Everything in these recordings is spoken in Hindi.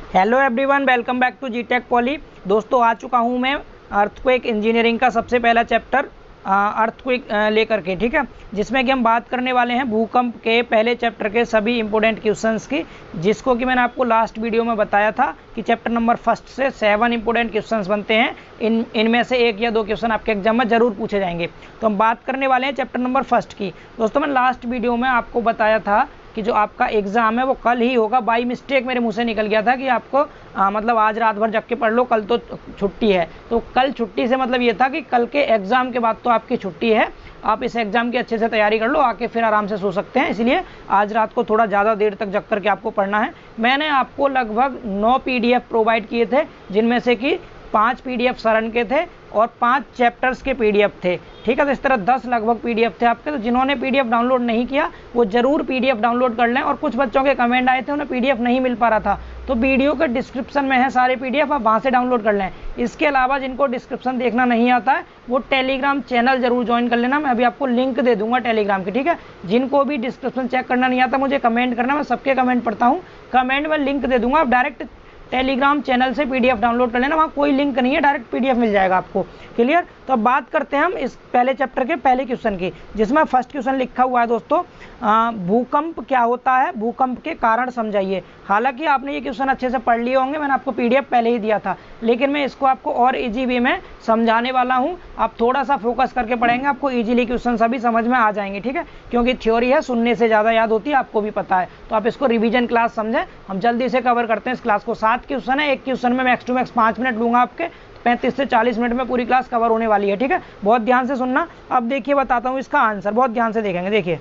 Hello everyone, welcome back to जीटेक पॉली। दोस्तों आ चुका हूं मैं अर्थक्वेक इंजीनियरिंग का सबसे पहला चैप्टर अर्थक्वेक लेकर के, ठीक है, जिसमें कि हम बात करने वाले हैं भूकंप के पहले चैप्टर के सभी इंपॉर्टेंट क्वेश्चंस की, जिसको कि मैंने आपको लास्ट वीडियो में बताया था कि चैप्टर नंबर फर्स्ट से 7 इंपॉर्टेंट क्वेश्चंस बनते हैं। इनमें से 1 या 2 क्वेश्चन आपके एग्जाम में जरूर पूछे जाएंगे। तो हम बात करने वाले हैं चैप्टर नंबर फर्स्ट की। दोस्तों मैं लास्ट वीडियो में आपको बताया था कि जो आपका एग्ज़ाम है वो कल ही होगा। बाई मिस्टेक मेरे मुंह से निकल गया था कि आपको मतलब आज रात भर जग के पढ़ लो, कल तो छुट्टी है। तो कल छुट्टी से मतलब ये था कि कल के एग्ज़ाम के बाद तो आपकी छुट्टी है, आप इस एग्ज़ाम की अच्छे से तैयारी कर लो, आके फिर आराम से सो सकते हैं। इसलिए आज रात को थोड़ा ज़्यादा देर तक जग करके आपको पढ़ना है। मैंने आपको लगभग 9 PDF प्रोवाइड किए थे, जिनमें से कि 5 PDF सरन के थे और 5 चैप्टर्स के PDF थे, ठीक है। तो इस तरह 10 लगभग PDF थे आपके। तो जिन्होंने PDF डाउनलोड नहीं किया वो ज़रूर PDF डाउनलोड कर लें। और कुछ बच्चों के कमेंट आए थे उन्हें PDF नहीं मिल पा रहा था, तो वीडियो के डिस्क्रिप्शन में है सारे PDF, आप वहाँ से डाउनलोड कर लें। इसके अलावा जिनको डिस्क्रिप्शन देखना नहीं आता है वो टेलीग्राम चैनल जरूर ज्वाइन कर लेना, मैं अभी आपको लिंक दे दूंगा टेलीग्राम की, ठीक है। जिनको भी डिस्क्रिप्शन चेक करना नहीं आता मुझे कमेंट करना, मैं सबके कमेंट पढ़ता हूँ, कमेंट में लिंक दे दूंगा, आप डायरेक्ट टेलीग्राम चैनल से PDF डाउनलोड कर लेना, वहाँ कोई लिंक नहीं है, डायरेक्ट PDF मिल जाएगा आपको। क्लियर। तो अब बात करते हैं हम इस पहले चैप्टर के पहले क्वेश्चन की, जिसमें फर्स्ट क्वेश्चन लिखा हुआ है दोस्तों, भूकंप क्या होता है, भूकंप के कारण समझाइए। हालांकि आपने ये क्वेश्चन अच्छे से पढ़ लिए होंगे, मैंने आपको PDF पहले ही दिया था, लेकिन मैं इसको आपको और इजी वे में समझाने वाला हूँ। आप थोड़ा सा फोकस करके पढ़ेंगे, आपको इजीली क्वेश्चन सभी समझ में आ जाएंगे, ठीक है। क्योंकि थ्योरी है, सुनने से ज़्यादा याद होती है, आपको भी पता है। तो आप इसको रिविजन क्लास समझें। हम जल्दी से कवर करते हैं इस क्लास को। 7 क्वेश्चन है, एक क्वेश्चन में मैक्स टू मैक्स 5 मिनट लूँगा आपके, 35 से 40 मिनट में पूरी क्लास कवर होने वाली है, ठीक है। बहुत ध्यान से सुनना। अब देखिए बताता हूँ इसका आंसर, बहुत ध्यान से देखेंगे। देखिए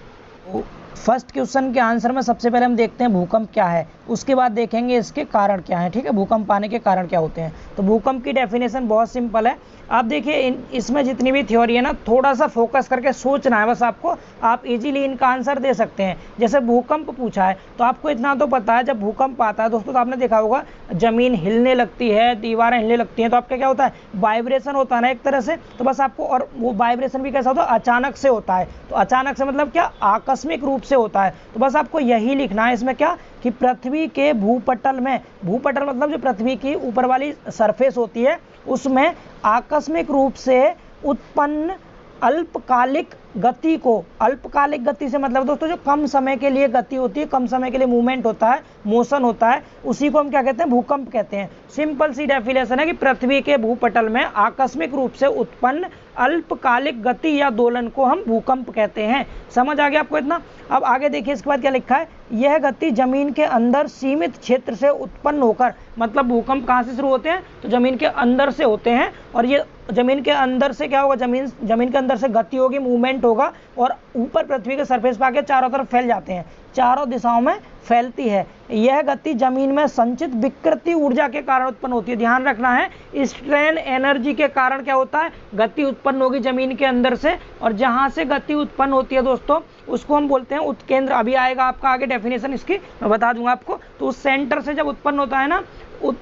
फर्स्ट क्वेश्चन के आंसर में सबसे पहले हम देखते हैं भूकंप क्या है, उसके बाद देखेंगे इसके कारण क्या है, ठीक है, भूकंप आने के कारण क्या होते हैं। तो भूकंप की डेफिनेशन बहुत सिंपल है। आप देखिए इसमें जितनी भी थ्योरी है ना, थोड़ा सा फोकस करके सोचना है बस आपको, आप इजीली इनका आंसर दे सकते हैं। जैसे भूकंप पूछा है तो आपको इतना तो पता है, जब भूकंप आता है दोस्तों तो आपने देखा होगा जमीन हिलने लगती है, दीवारें हिलने लगती हैं, तो आपका क्या होता है, वाइब्रेशन होता है ना एक तरह से। तो बस आपको, और वो वाइब्रेशन भी कैसा होता है, अचानक से होता है। तो अचानक से मतलब क्या, आकस्मिक रूप से होता है। तो बस आपको यही लिखना है इसमें क्या, कि पृथ्वी के भूपटल में, भूपटल मतलब जो पृथ्वी की ऊपर वाली सरफेस होती है उसमें आकस्मिक रूप से उत्पन्न अल्पकालिक गति को, अल्पकालिक गति से मतलब दोस्तों जो कम समय के लिए गति होती है, कम समय के लिए मूवमेंट होता है, मोशन होता है, उसी को हम क्या कहते हैं, भूकंप कहते हैं। सिंपल सी डेफिनेशन है कि पृथ्वी के भूपटल में आकस्मिक रूप से उत्पन्न अल्पकालिक गति या दोलन को हम भूकंप कहते हैं। समझ आ गया आपको इतना। अब आगे देखिए इसके बाद क्या लिखा है, यह गति जमीन के अंदर सीमित क्षेत्र से उत्पन्न होकर, मतलब भूकंप कहाँ से शुरू होते हैं, तो जमीन के अंदर से होते हैं। और ये जमीन के अंदर से क्या होगा, जमीन के अंदर से गति होगी, मूवमेंट होगा, और ऊपर पृथ्वी के सरफेस पर आके चारों तरफ फैल जाते हैं, चारों दिशाओं में फैलती है। यह गति जमीन में संचित विकृति ऊर्जा के कारण उत्पन्न होती है। ध्यान रखना है, स्ट्रेन एनर्जी के कारण क्या होता है, गति उत्पन्न होगी जमीन के अंदर से, और जहां से गति उत्पन्न होती है दोस्तों उसको हम बोलते हैं उत्केंद्र। अभी आएगा आपका आगे डेफिनेशन इसकी, मैं बता दूंगा आपको। तो उस सेंटर से जब उत्पन्न होता है ना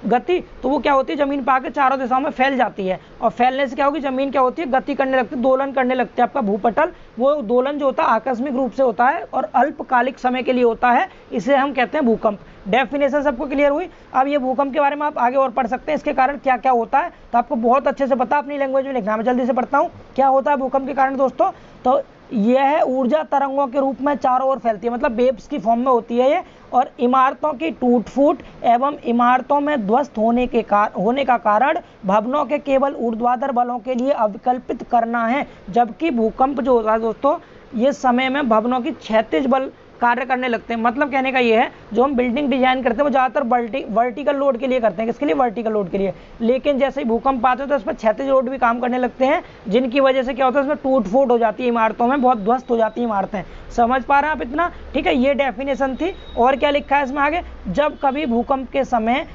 गति, तो वो क्या होती है, जमीन पर आके चारों दिशाओं में फैल जाती है, और फैलने से क्या होगी, जमीन क्या होती है, गति करने लगती है, दोलन करने लगती है। आपका भूपटल, वो दोलन जो होता है आकस्मिक रूप से होता है और अल्पकालिक समय के लिए होता है, इसे हम कहते हैं भूकंप। डेफिनेशन सबको क्लियर हुई। अब ये भूकंप के बारे में आप आगे और पढ़ सकते हैं, इसके कारण क्या क्या होता है तो आपको बहुत अच्छे से पता, अपनी लैंग्वेज में लिखना है। मैं जल्दी से पढ़ता हूँ क्या होता है भूकंप के कारण दोस्तों। तो यह ऊर्जा तरंगों के रूप में चारों ओर फैलती है, मतलब वेव्स की फॉर्म में होती है ये, और इमारतों की टूट फूट एवं इमारतों में ध्वस्त होने का कारण भवनों के केवल ऊर्ध्वाधर बलों के लिए अविकल्पित करना है। जबकि भूकंप जो होता है दोस्तों, ये समय में भवनों की क्षैतिज बल कार्य करने लगते हैं। मतलब कहने का ये है, जो हम बिल्डिंग डिजाइन करते हैं वो ज़्यादातर वर्टिकल लोड के लिए करते हैं। किसके लिए, वर्टिकल लोड के लिए। लेकिन जैसे ही भूकंप आते हैं तो उस पर क्षैतिज लोड भी काम करने लगते हैं, जिनकी वजह से क्या होता है, उसमें टूट फूट हो जाती है, इमारतों में बहुत ध्वस्त हो जाती है इमारतें। समझ पा रहे हैं आप इतना, ठीक है। ये डेफिनेशन थी। और क्या लिखा है इसमें आगे, जब कभी भूकंप के समय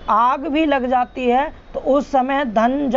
आग भी लग जाती है तो उस समय धन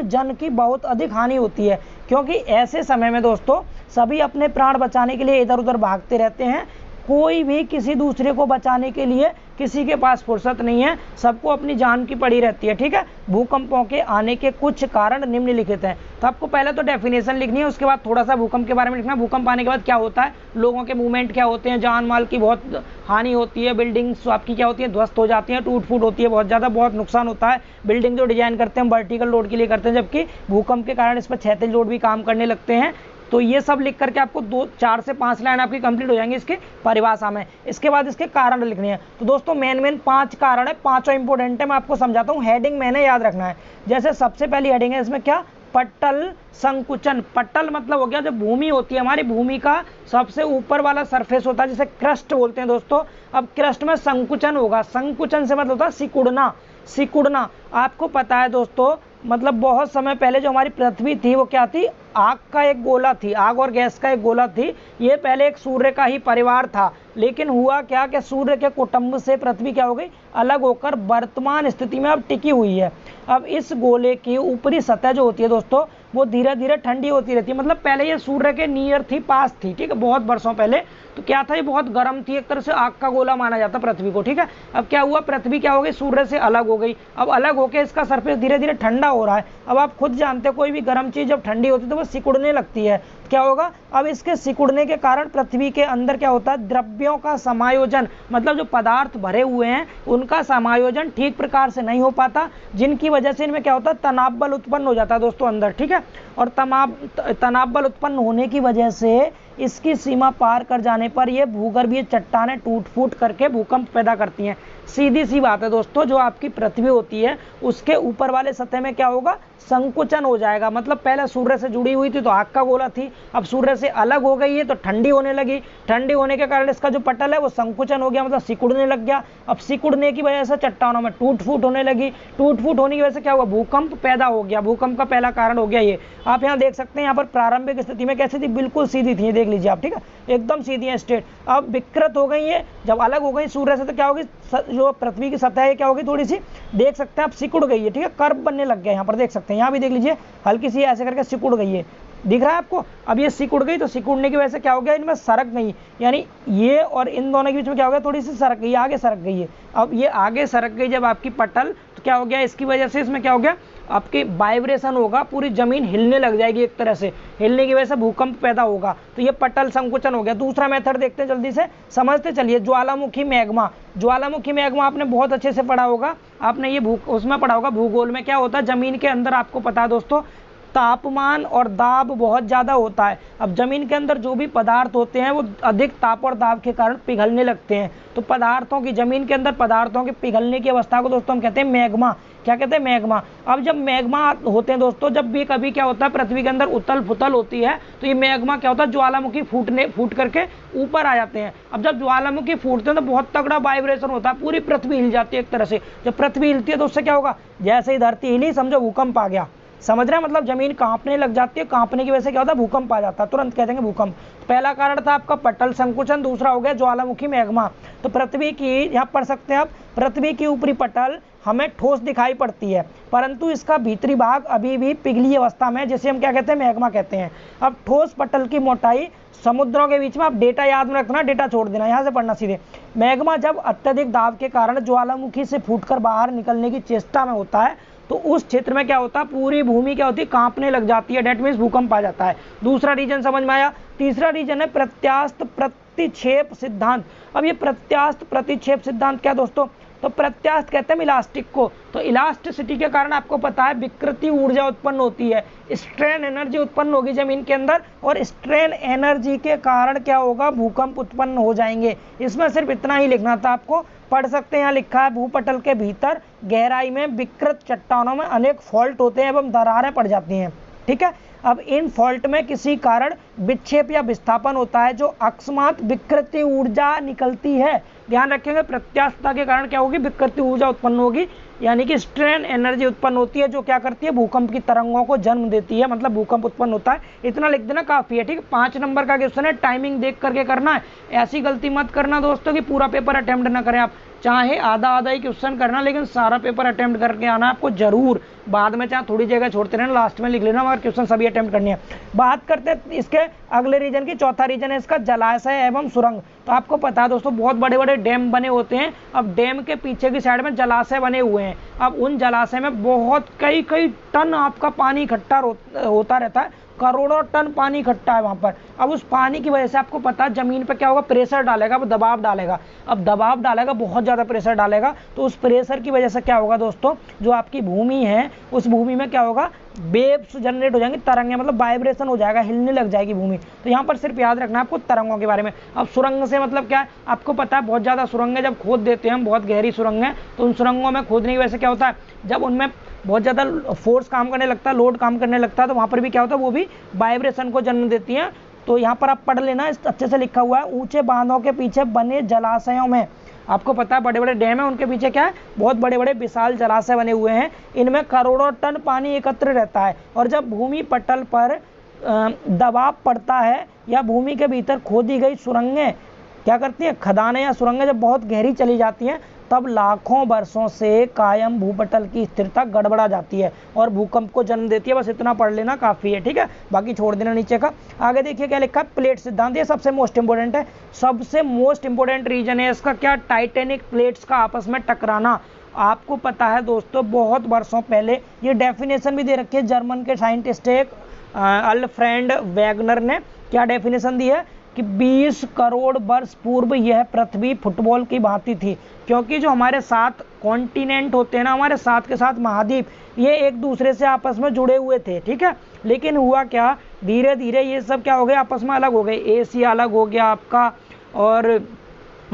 जन की बहुत अधिक हानि होती है, क्योंकि ऐसे समय में दोस्तों सभी अपने प्राण बचाने के लिए इधर उधर भागते रहते हैं। कोई भी किसी दूसरे को बचाने के लिए किसी के पास फुर्सत नहीं है, सबको अपनी जान की पड़ी रहती है। ठीक है, भूकंपों के आने के कुछ कारण निम्नलिखित हैं। तो आपको पहले तो डेफिनेशन लिखनी है, उसके बाद थोड़ा सा भूकंप के बारे में लिखना है। भूकंप आने के बाद क्या होता है, लोगों के मूवमेंट क्या होते हैं, जान माल की बहुत हानि होती है, बिल्डिंग्स आपकी क्या होती है, ध्वस्त हो जाती हैं, टूट फूट होती है, बहुत ज़्यादा बहुत नुकसान होता है। बिल्डिंग जो डिजाइन करते हैं हम वर्टिकल लोड के लिए करते हैं, जबकि भूकंप के कारण इस पर क्षैतिज लोड भी काम करने लगते हैं। तो ये सब लिख करके आपको 4 से 5 लाइन आपकी कंप्लीट हो जाएंगी इसके परिभाषा में। इसके बाद इसके कारण लिखने हैं। तो दोस्तों मेन 5 कारण है, 5 इंपॉर्टेंट है, मैं आपको समझाता हूँ। हेडिंग मैंने याद रखना है। जैसे सबसे पहली हेडिंग है इसमें क्या, पटल संकुचन। पटल मतलब हो गया जो भूमि होती है हमारी, भूमि का सबसे ऊपर वाला सरफेस होता है जिसे क्रस्ट बोलते हैं दोस्तों। अब क्रस्ट में संकुचन होगा, संकुचन से मतलब होता है सिकुड़ना। सिकुड़ना आपको पता है दोस्तों, मतलब बहुत समय पहले जो हमारी पृथ्वी थी वो क्या थी, आग का एक गोला थी, आग और गैस का एक गोला थी। ये पहले एक सूर्य का ही परिवार था, लेकिन हुआ क्या कि सूर्य के कुटुंब से पृथ्वी क्या हो गई, अलग होकर वर्तमान स्थिति में अब टिकी हुई है। अब इस गोले की ऊपरी सतह जो होती है दोस्तों, वो धीरे धीरे ठंडी होती रहती है। मतलब पहले ये सूर्य के नियर थी, पास थी, ठीक है, बहुत वर्षों पहले। तो क्या था, ये बहुत गर्म थी, एक तरह से आग का गोला माना जाता पृथ्वी को। ठीक है, अब क्या हुआ, पृथ्वी क्या हो गई, सूर्य से अलग हो गई। अब अलग होकर इसका सरफेस धीरे धीरे ठंडा हो रहा है। अब आप खुद जानते हो कोई भी गर्म चीज जब ठंडी होती है तो वो सिकुड़ने लगती है। क्या होगा, अब इसके सिकुड़ने के कारण पृथ्वी के अंदर क्या होता है, द्रव्यों का समायोजन, मतलब जो पदार्थ भरे हुए हैं उनका समायोजन ठीक प्रकार से नहीं हो पाता, जिनकी वजह से इनमें क्या होता है, तनाव बल उत्पन्न हो जाता है दोस्तों अंदर। ठीक है, और तनाव बल उत्पन्न होने की वजह से इसकी सीमा पार कर जाने पर ये भूगर्भीय चट्टानें टूट फूट करके भूकंप पैदा करती हैं। सीधी सी बात है दोस्तों, जो आपकी पृथ्वी होती है उसके ऊपर वाले सतह में क्या होगा, संकुचन हो जाएगा। मतलब पहले सूर्य से जुड़ी हुई थी तो आग का गोला थी, अब सूर्य से अलग हो गई है तो ठंडी होने लगी। ठंडी होने के कारण इसका जो पटल है वो संकुचन हो गया, मतलब सिकुड़ने लग गया। अब सिकुड़ने की वजह से चट्टानों में टूट फूट होने लगी। टूट फूट होने की वजह से क्या हुआ, भूकंप पैदा हो गया। भूकंप का पहला कारण हो गया ये। आप यहाँ देख सकते हैं, यहाँ पर प्रारंभिक स्थिति में कैसी थी, बिल्कुल सीधी थी, देख लीजिए आप। ठीक है, एकदम सीधी है, स्ट्रेट। अब विकृत हो गई है, जब अलग हो गई सूर्य से तो क्या होगी, जो पृथ्वी की सतह है क्या होगी, थोड़ी सी देख सकते हैं आप, सिकुड़ गई है। ठीक है, कर्व बनने लग गया, यहाँ पर देख सकते हैं, यहाँ भी देख लीजिए हल्की सी ऐसे करके सिकुड़ गई है, दिख रहा है आपको। अब ये सिकुड़ गई तो सिकुड़ने की वजह से क्या हो गया, इनमें सरक गई, यानी ये और इन दोनों के बीच में क्या हो गया, थोड़ी सी सरक गई, आगे सरक गई है। अब ये आगे सरक गई जब आपकी पटल, तो क्या हो गया, इसकी वजह से इसमें क्या हो गया, आपकी वाइब्रेशन होगा, पूरी जमीन हिलने लग जाएगी एक तरह से, हिलने की वजह से भूकंप पैदा होगा। तो ये पटल संकुचन हो गया। दूसरा मेथड देखते हैं जल्दी से, समझते चलिए। ज्वालामुखी मैग्मा। ज्वालामुखी मैग्मा आपने बहुत अच्छे से पढ़ा होगा, आपने ये उसमें पढ़ा होगा भूगोल में। क्या होता है, जमीन के अंदर आपको पता है दोस्तों, तापमान और दाब बहुत ज़्यादा होता है। अब जमीन के अंदर जो भी पदार्थ होते हैं वो अधिक ताप और दाब के कारण पिघलने लगते हैं। तो पदार्थों की, जमीन के अंदर पदार्थों के पिघलने की अवस्था को दोस्तों हम कहते हैं मैग्मा। क्या कहते हैं, मैग्मा। अब जब मैग्मा होते हैं दोस्तों, जब भी कभी क्या होता है, पृथ्वी के अंदर उथल फुथल होती है तो ये मैग्मा क्या होता है, ज्वालामुखी फूट करके ऊपर आ जाते हैं। अब जब ज्वालामुखी फूटते हैं तो बहुत तगड़ा वाइब्रेशन होता है, पूरी पृथ्वी हिल जाती है एक तरह से। जब पृथ्वी हिलती है तो उससे क्या होगा, जैसे ही धरती हिली समझो भूकंप आ गया। समझ रहे हैं, मतलब जमीन कांपने लग जाती है, कांपने की वजह से क्या होता है, भूकंप आ जाता है, तुरंत कह देंगे भूकंप। पहला कारण था आपका पटल संकुचन, दूसरा हो गया ज्वालामुखी मैग्मा। तो पृथ्वी की, यहाँ पढ़ सकते हैं आप, पृथ्वी की ऊपरी पटल हमें ठोस दिखाई पड़ती है, परंतु इसका भीतरी भाग अभी भी पिघली अवस्था में, जिसे हम क्या कहते हैं, मैग्मा कहते हैं। अब ठोस पटल की मोटाई समुद्रों के बीच में, आप डेटा याद में रखना, डेटा छोड़ देना, यहाँ से पढ़ना सीधे। मैग्मा जब अत्यधिक दाब के कारण ज्वालामुखी से फूटकर बाहर निकलने की चेष्टा में होता है तो उस क्षेत्र में क्या होता है, पूरी भूमि क्या होती है, कांपने लग जाती है। डेट मीन्स भूकंप आ जाता है। दूसरा रीजन समझ में आया। तीसरा रीजन है प्रत्यास्थ प्रतिक्षेप सिद्धांत। अब ये प्रत्यास्थ प्रतिक्षेप सिद्धांत क्या दोस्तों, तो प्रत्यास्थ कहते हैं इलास्टिक को। तो इलास्टिसिटी के कारण आपको पता है विकृति ऊर्जा उत्पन्न होती है, स्ट्रेन एनर्जी उत्पन्न होगी जमीन के अंदर, और स्ट्रेन एनर्जी के कारण क्या होगा, भूकंप उत्पन्न हो जाएंगे। इसमें सिर्फ इतना ही लिखना था आपको, पढ़ सकते हैं। यहाँ लिखा है, भूपटल के भीतर गहराई में विकृत चट्टानों में अनेक फॉल्ट होते हैं एवं दरारें पड़ जाती हैं। ठीक है, अब इन फॉल्ट में किसी कारण विक्षेप या विस्थापन होता है, जो अकस्मात विकृति ऊर्जा निकलती है। ध्यान रखेंगे प्रत्यास्थता के कारण क्या होगी, विकृति ऊर्जा उत्पन्न होगी, यानी कि स्ट्रेन एनर्जी उत्पन्न होती है, जो क्या करती है, भूकंप की तरंगों को जन्म देती है, मतलब भूकंप उत्पन्न होता है। इतना लिख देना काफी है, ठीक है। 5 नंबर का क्वेश्चन है, टाइमिंग देख करके करना है। ऐसी गलती मत करना दोस्तों कि पूरा पेपर अटेम्प्ट ना करें आप, चाहे आधा आधा ही क्वेश्चन करना, लेकिन सारा पेपर अटेम्प्ट करके आना आपको जरूर। बाद में चाहे थोड़ी जगह छोड़ते रहना, लास्ट में लिख लेना, मगर क्वेश्चन सभी अटेम्प्ट करनी है। बात करते हैं इसके अगले रीजन की। चौथा रीजन है इसका जलाशय एवं सुरंग। तो आपको पता है दोस्तों, बहुत बड़े बड़े डैम बने होते हैं। अब डैम के पीछे की साइड में जलाशय बने हुए हैं। अब उन जलाशय में बहुत कई टन आपका पानी इकट्ठा होता रहता है, करोड़ों टन पानी इकट्ठा है वहां पर। अब उस पानी की वजह से आपको पता है जमीन पर क्या होगा, प्रेशर डालेगा, अब दबाव डालेगा। अब दबाव डालेगा, बहुत ज्यादा प्रेशर डालेगा, तो उस प्रेशर की वजह से क्या होगा दोस्तों, जो आपकी भूमि है उस भूमि में क्या होगा, वेव्स जनरेट हो जाएंगे, तरंगे, मतलब वाइब्रेशन हो जाएगा, हिलने लग जाएगी भूमि। तो यहाँ पर सिर्फ याद रखना आपको तरंगों के बारे में। अब सुरंग से मतलब क्या है, आपको पता है बहुत ज्यादा सुरंगें जब खोद देते हैं हम, बहुत गहरी सुरंगें, तो उन सुरंगों में खोदने की वजह से क्या होता है, जब उनमें बहुत ज़्यादा फोर्स काम करने लगता है, लोड काम करने लगता है, तो वहाँ पर भी क्या होता है, वो भी वाइब्रेशन को जन्म देती हैं। तो यहाँ पर आप पढ़ लेना, इस अच्छे से लिखा हुआ है, ऊंचे बांधों के पीछे बने जलाशयों में, आपको पता है बड़े बड़े डैम है, उनके पीछे क्या है, बहुत बड़े बड़े विशाल जलाशय बने हुए हैं। इनमें करोड़ों टन पानी एकत्र रहता है, और जब भूमि पटल पर दबाव पड़ता है या भूमि के भीतर खोदी गई सुरंगें क्या करती हैं, खदानें या सुरंगें जब बहुत गहरी चली जाती हैं, तब लाखों वर्षों से कायम भूपटल की स्थिरता गड़बड़ा जाती है और भूकंप को जन्म देती है। बस इतना पढ़ लेना काफी है, ठीक है, बाकी छोड़ देना नीचे का। आगे देखिए क्या लिखा है, प्लेट सिद्धांत, ये सबसे मोस्ट इंपोर्टेंट है, सबसे मोस्ट इंपोर्टेंट रीजन है इसका क्या, टाइटेनिक प्लेट्स का आपस में टकराना। आपको पता है दोस्तों, बहुत वर्षों पहले, ये डेफिनेशन भी दे रखी है जर्मन के साइंटिस्ट अल्फ्रेड वेगनर ने, क्या डेफिनेशन दी है कि 20 करोड़ वर्ष पूर्व यह पृथ्वी फुटबॉल की भांति थी। क्योंकि जो हमारे 7 कॉन्टिनेंट होते हैं ना, हमारे 7 के 7 महाद्वीप, ये एक दूसरे से आपस में जुड़े हुए थे, ठीक है। लेकिन हुआ क्या, धीरे धीरे ये सब क्या हो गए, आपस में अलग हो गए। एशिया अलग हो गया आपका, और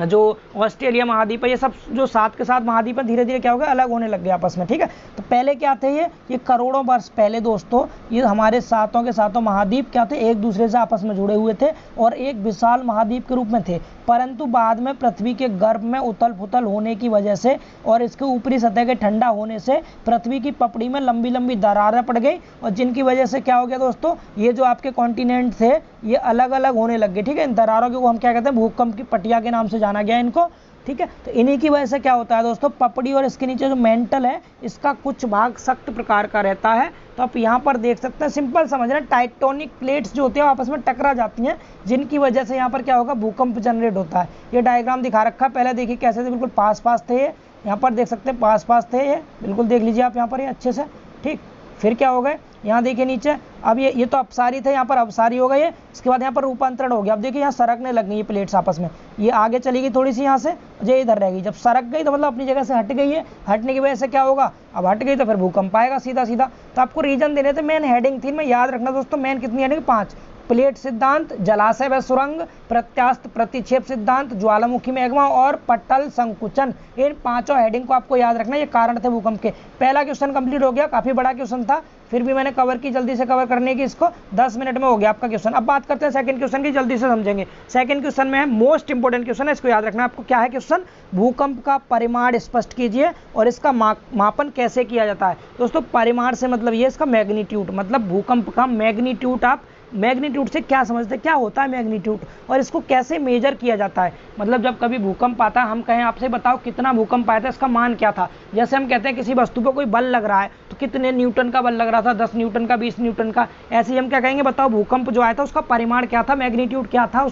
जो ऑस्ट्रेलिया महाद्वीप है, ये सब जो 7 के 7 महाद्वीप है, धीरे धीरे क्या हो गया, अलग होने लग गए आपस में, ठीक है। तो पहले क्या थे, ये करोड़ों वर्ष पहले दोस्तों, ये हमारे 7 के 7 महाद्वीप क्या थे, एक दूसरे से आपस में जुड़े हुए थे और एक विशाल महाद्वीप के रूप में थे। परंतु बाद में पृथ्वी के गर्भ में उथल पुथल होने की वजह से और इसके ऊपरी सतह के ठंडा होने से पृथ्वी की पपड़ी में लंबी लंबी दरारें पड़ गई, और जिनकी वजह से क्या हो गया दोस्तों, ये जो आपके कॉन्टिनेंट थे ये अलग अलग होने लग गए, ठीक है। इन दरारों को हम क्या कहते हैं, भूकंप की पटिया के नाम से जाना गया इनको, ठीक है। तो इन्हीं की वजह से क्या होता है दोस्तों, पपड़ी और इसके नीचे जो मेंटल है, इसका कुछ भाग सख्त प्रकार का रहता है। तो आप यहाँ पर देख सकते हैं, सिंपल समझ रहे हैं, टाइटोनिक प्लेट्स जो होती है आपस में टकरा जाती हैं, जिनकी वजह से यहाँ पर क्या होगा, भूकंप जनरेट होता है। ये डायग्राम दिखा रखा है, पहले देखिए कैसे थे, बिल्कुल पास पास थे ये, यहाँ पर देख सकते हैं पास पास थे ये, बिल्कुल देख लीजिए आप यहाँ पर ये अच्छे से, ठीक। फिर क्या हो गए, यहाँ देखिए नीचे, अब ये तो अपसारी थे, यहाँ पर अपसारी हो गए, इसके बाद यहाँ पर रूपांतरण हो गया। अब देखिए यहाँ सरकने लग गई ये प्लेट्स आपस में, ये आगे चली गई थोड़ी सी यहाँ से, ये इधर रहेगी। जब सरक गई तो मतलब अपनी जगह से हट गई है, हटने की वजह से क्या होगा, अब हट गई तो फिर भूकंप आएगा सीधा सीधा। तो आपको रीजन देने थे, मेन हेडिंग थी, मैं याद रखना दोस्तों, मेन कितनी हेडिंग, 5, प्लेट सिद्धांत, जलाशय व सुरंग, प्रत्यास्थ प्रतिक्षेप सिद्धांत, ज्वालामुखी मैग्मा और पटल संकुचन। इन 5 हेडिंग को आपको याद रखना, ये कारण थे भूकंप के। पहला क्वेश्चन कंप्लीट हो गया, काफी बड़ा क्वेश्चन था, फिर भी मैंने कवर की, जल्दी से कवर करने की, इसको 10 मिनट में हो गया आपका क्वेश्चन। अब बात करते हैं सेकंड क्वेश्चन की, जल्दी से समझेंगे। सेकंड क्वेश्चन में है, मोस्ट इंपोर्टेंट क्वेश्चन है, इसको याद रखना आपको। क्या है क्वेश्चन, भूकंप का परिमाण स्पष्ट कीजिए और इसका मापन कैसे किया जाता है। दोस्तों परिमाण से मतलब ये इसका मैग्नीट्यूड, मतलब भूकंप का मैग्नीट्यूड, आप मैग्नीट्यूड से क्या समझते हैं, क्या होता है मैग्नीट्यूड, और इसको कैसे मेजर किया जाता है। मतलब जब कभी भूकंप आता है, हम कहें आपसे बताओ कितना भूकंप आया था, इसका मान क्या था। जैसे हम कहते हैं किसी वस्तु पर कोई बल लग रहा है, तो कितने न्यूटन का बल लग रहा था, 10 न्यूटन का, 20 न्यूटन का, ऐसे ही हम क्या कहेंगे, बताओ भूकंप जो आया था उसका परिमाण क्या था, मैग्नीट्यूड क्या था,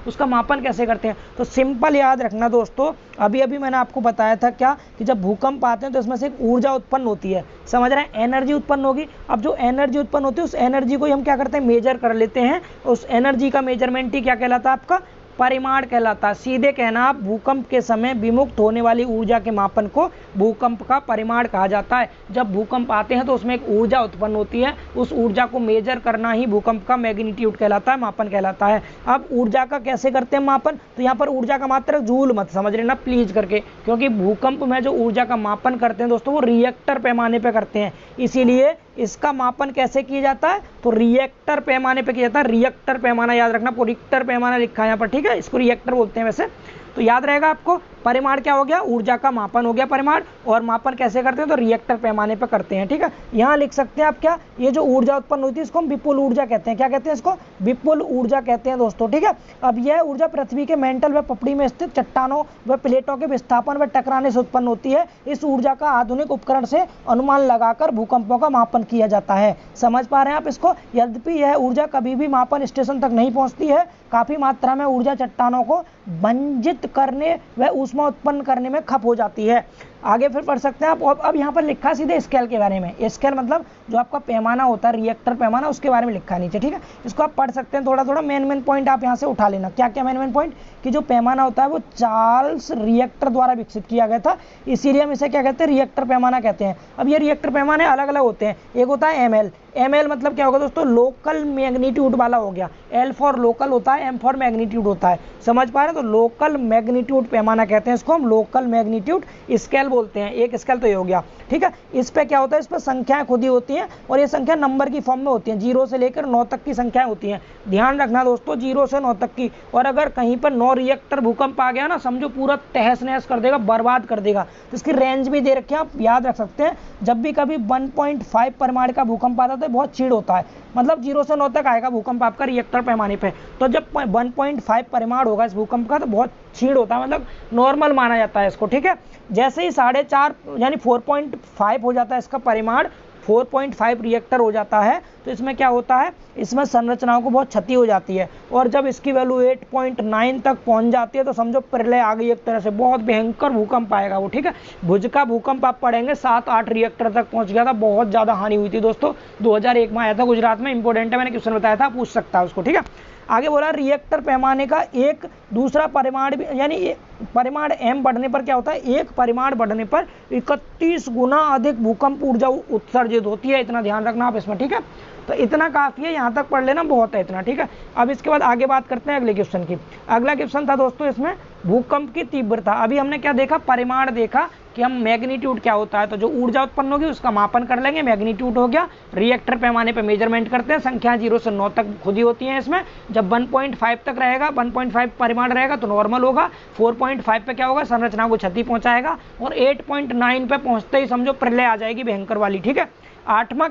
उसका मापन कैसे करते हैं। तो सिंपल याद रखना दोस्तों, अभी अभी मैंने आपको बताया था क्या, कि जब भूकंप आते हैं तो इसमें से एक ऊर्जा उत्पन्न होती है, समझ रहे हैं, एनर्जी उत्पन्न होगी। अब जो एनर्जी उत्पन्न होती है, उस एनर्जी को हम क्या करते हैं, मेजर कर लेते हैं। उस एनर्जी का मेजरमेंट ही क्या कहलाता है, आपका परिमाण कहलाता है। सीधे कहना, आप भूकंप के समय विमुक्त होने वाली ऊर्जा के मापन को भूकंप का परिमाण कहा जाता है। जब भूकंप आते हैं तो उसमें एक ऊर्जा उत्पन्न होती है, उस ऊर्जा को मेजर करना ही भूकंप का मैग्नीट्यूड कहलाता है, मापन कहलाता है। अब ऊर्जा का कैसे करते हैं मापन, तो यहाँ पर ऊर्जा का मात्रक जूल मत समझ लेना प्लीज करके, क्योंकि भूकंप में जो ऊर्जा का मापन करते हैं दोस्तों, वो रिएक्टर पैमाने पर करते हैं। इसीलिए इसका मापन कैसे किया जाता है, तो रिएक्टर पैमाने पे किया जाता है। रिएक्टर पैमाना याद रखना, आपको रिक्टर पैमाना लिखा है यहाँ पर, ठीक है, इसको रिएक्टर बोलते हैं वैसे, तो याद रहेगा आपको। परिमाण क्या हो गया, ऊर्जा का मापन हो गया परिमाण। और मापन कैसे करते हैं, तो रिएक्टर पैमाने पर करते हैं, ठीक है। यहाँ लिख सकते हैं आप क्या, ये जो ऊर्जा उत्पन्न होती है इसको हम विपुल ऊर्जा कहते हैं। क्या कहते हैं इसको, विपुल ऊर्जा कहते हैं दोस्तों, ठीक है। अब यह ऊर्जा पृथ्वी के मेंटल व पपड़ी में स्थित चट्टानों व प्लेटों के विस्थापन व टकराने से उत्पन्न होती है। इस ऊर्जा का आधुनिक उपकरण से अनुमान लगाकर भूकंपों का मापन किया जाता है। समझ पा रहे हैं आप इसको। यद्यपि यह ऊर्जा कभी भी मापन स्टेशन तक नहीं पहुंचती है, काफी मात्रा में ऊर्जा चट्टानों को भंजित करने व ऊष्मा उत्पन्न करने में खप हो जाती है। आगे फिर पढ़ सकते हैं आप। अब यहाँ पर लिखा सीधे स्केल के बारे में। स्केल मतलब जो आपका पैमाना होता है, रिएक्टर पैमाना, उसके बारे में लिखा है नीचे, ठीक है। इसको आप पढ़ सकते हैं थोड़ा थोड़ा। मेन पॉइंट आप यहाँ से उठा लेना। क्या क्या मेन पॉइंट, कि जो पैमाना होता है वो चार्ल्स रिएक्टर द्वारा विकसित किया गया था, इसीलिए हम इसे क्या कहते हैं, रिएक्टर पैमाना कहते हैं। अब ये रिएक्टर पैमाने अलग अलग होते हैं। एक होता है एमएल मतलब क्या होगा दोस्तों, लोकल मैग्नीट्यूड वाला हो गया। एल फॉर लोकल होता है, एम फॉर मैग्नीट्यूड होता है। समझ पा रहे हैं, तो लोकल मैग्नीट्यूड पैमाना कहते हैं इसको हम, लोकल मैग्नीट्यूड स्केल बोलते हैं। एक स्केल तो ये हो गया, ठीक है। इस पे क्या होता है, इस पे संख्याएं खुदी होती हैं और ये संख्या नंबर की फॉर्म में होती हैं। 0 से लेकर 9 तक की संख्याएं होती हैं। ध्यान रखना दोस्तों, 0 से 9 तक की। और अगर कहीं पर 9 रिएक्टर भूकंप आ गया ना, समझो पूरा तहस नहस कर देगा, बर्बाद कर देगा। तो इसकी रेंज भी दे रखी है, आप याद रख सकते हैं। जब भी कभी 1.5 परिमाण का भूकंप आता है तो बहुत छीड़ होता है, मतलब 0 से 9 तक आएगा भूकंप आपका रिएक्टर पैमाने पे। तो जब 1.5 परिमाण होगा इस भूकंप का तो बहुत छीड़ होता है, मतलब नॉर्मल माना जाता है इसको, ठीक है। जैसे ही 4.5 यानी 4.5 हो जाता है इसका परिमाण, 4.5 रिएक्टर हो जाता है, तो इसमें क्या होता है, इसमें संरचनाओं को बहुत क्षति हो जाती है। और जब इसकी वैल्यू 8.9 तक पहुंच जाती है तो समझो प्रलय आ गई, एक तरह से बहुत भयंकर भूकंप आएगा वो, ठीक है। भुज का भूकंप आप पढ़ेंगे 7-8 रिएक्टर तक पहुंच गया था, बहुत ज़्यादा हानि हुई थी दोस्तों। 2001 में आया था गुजरात में, इंपॉर्टेंट है, मैंने क्वेश्चन बताया था, पूछ सकता है उसको, ठीक है। आगे बोला रिएक्टर पैमाने का एक दूसरा परिमाण भी, यानी परिमाण m बढ़ने पर क्या होता है, एक परिमाण बढ़ने पर 31 गुना अधिक भूकंप ऊर्जा उत्सर्जित होती है। इतना ध्यान रखना आप इसमें, ठीक है। तो इतना काफी है, यहाँ तक पढ़ लेना, बहुत है इतना, ठीक है। अब इसके बाद आगे बात करते हैं अगले क्वेश्चन की। अगला क्वेश्चन था दोस्तों इसमें भूकंप की तीव्रता। अभी हमने क्या देखा, परिमाण देखा कि हम मैग्नीट्यूड क्या होता है, तो जो ऊर्जा उत्पन्न होगी उसका मापन कर लेंगे, मैग्नीट्यूड हो गया। रिएक्टर पैमाने पे मेजरमेंट करते हैं, संख्या 0 से 9 तक खुदी होती हैं इसमें। जब 1.5 तक रहेगा, 1.5 परिमाण रहेगा तो नॉर्मल होगा। 4.5 पे क्या होगा, संरचना को क्षति पहुंचाएगा। और 8.9 पे पहुंचते ही समझो प्रलय आ जाएगी भयंकर वाली, ठीक है। अगला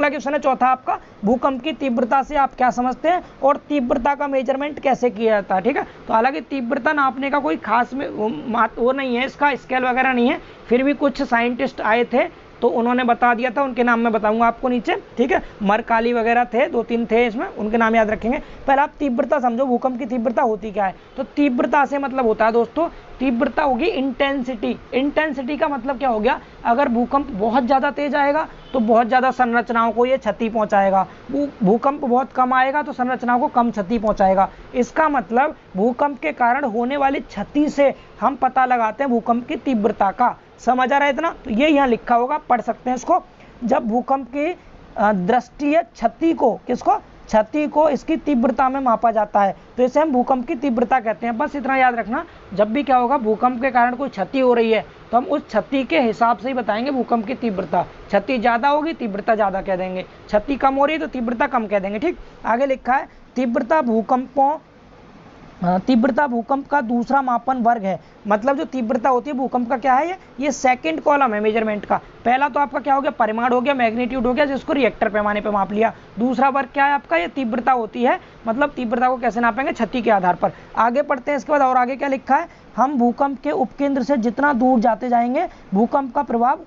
क्वेश्चन है चौथा आपका, भूकंप की तीव्रता से आप क्या समझते हैं और तीव्रता का मेजरमेंट कैसे किया जाता है, ठीक है। तो हालांकि तीव्रता नापने का कोई खास वो नहीं है, इसका स्केल वगैरह नहीं है, फिर भी कुछ साइंटिस्ट आए थे तो उन्होंने बता दिया था, उनके नाम मैं बताऊंगा आपको नीचे, ठीक है। मरकाली वगैरह थे, 2-3 थे इसमें, उनके नाम याद रखेंगे। पहले आप तीव्रता समझो, भूकंप की तीव्रता होती क्या है। तो तीव्रता से मतलब होता है दोस्तों, तीव्रता होगी इंटेंसिटी। इंटेंसिटी का मतलब क्या हो गया, अगर भूकंप बहुत ज़्यादा तेज आएगा तो बहुत ज़्यादा संरचनाओं को ये क्षति पहुंचाएगा। भूकंप बहुत कम आएगा तो संरचनाओं को कम क्षति पहुंचाएगा। इसका मतलब भूकंप के कारण होने वाली क्षति से हम पता लगाते हैं भूकंप की तीव्रता का। समझ आ रहा है इतना, तो ये यहाँ लिखा होगा, पढ़ सकते हैं इसको। जब भूकंप की दृष्टीय क्षति को, किसको, क्षति को इसकी तीव्रता में मापा जाता है, तो इसे हम भूकंप की तीव्रता कहते हैं। बस इतना याद रखना, जब भी क्या होगा, भूकंप के कारण कोई क्षति हो रही है तो हम उस क्षति के हिसाब से ही बताएंगे भूकंप की तीव्रता। क्षति ज़्यादा होगी तीव्रता ज़्यादा कह देंगे, क्षति कम हो रही है तो तीव्रता कम कह देंगे, ठीक। आगे लिखा है तीव्रता भूकंप का दूसरा मापन वर्ग है। मतलब जो तीव्रता होती है भूकंप का क्या है, ये सेकंड कॉलम है मेजरमेंट का। पहला तो आपका क्या हो गया, परिमाण हो गया, मैग्नीट्यूड हो गया, जिसको रिएक्टर पैमाने पे माप लिया। दूसरा वर्ग क्या है आपका, ये तीव्रता होती है। मतलब तीव्रता को कैसे नापेंगे, क्षति के आधार पर। आगे पढ़ते हैं इसके बाद, और आगे क्या लिखा है, हम भूकंप के उपकेंद्र से जितना दूर जाते जाएंगे भूकंप का प्रभाव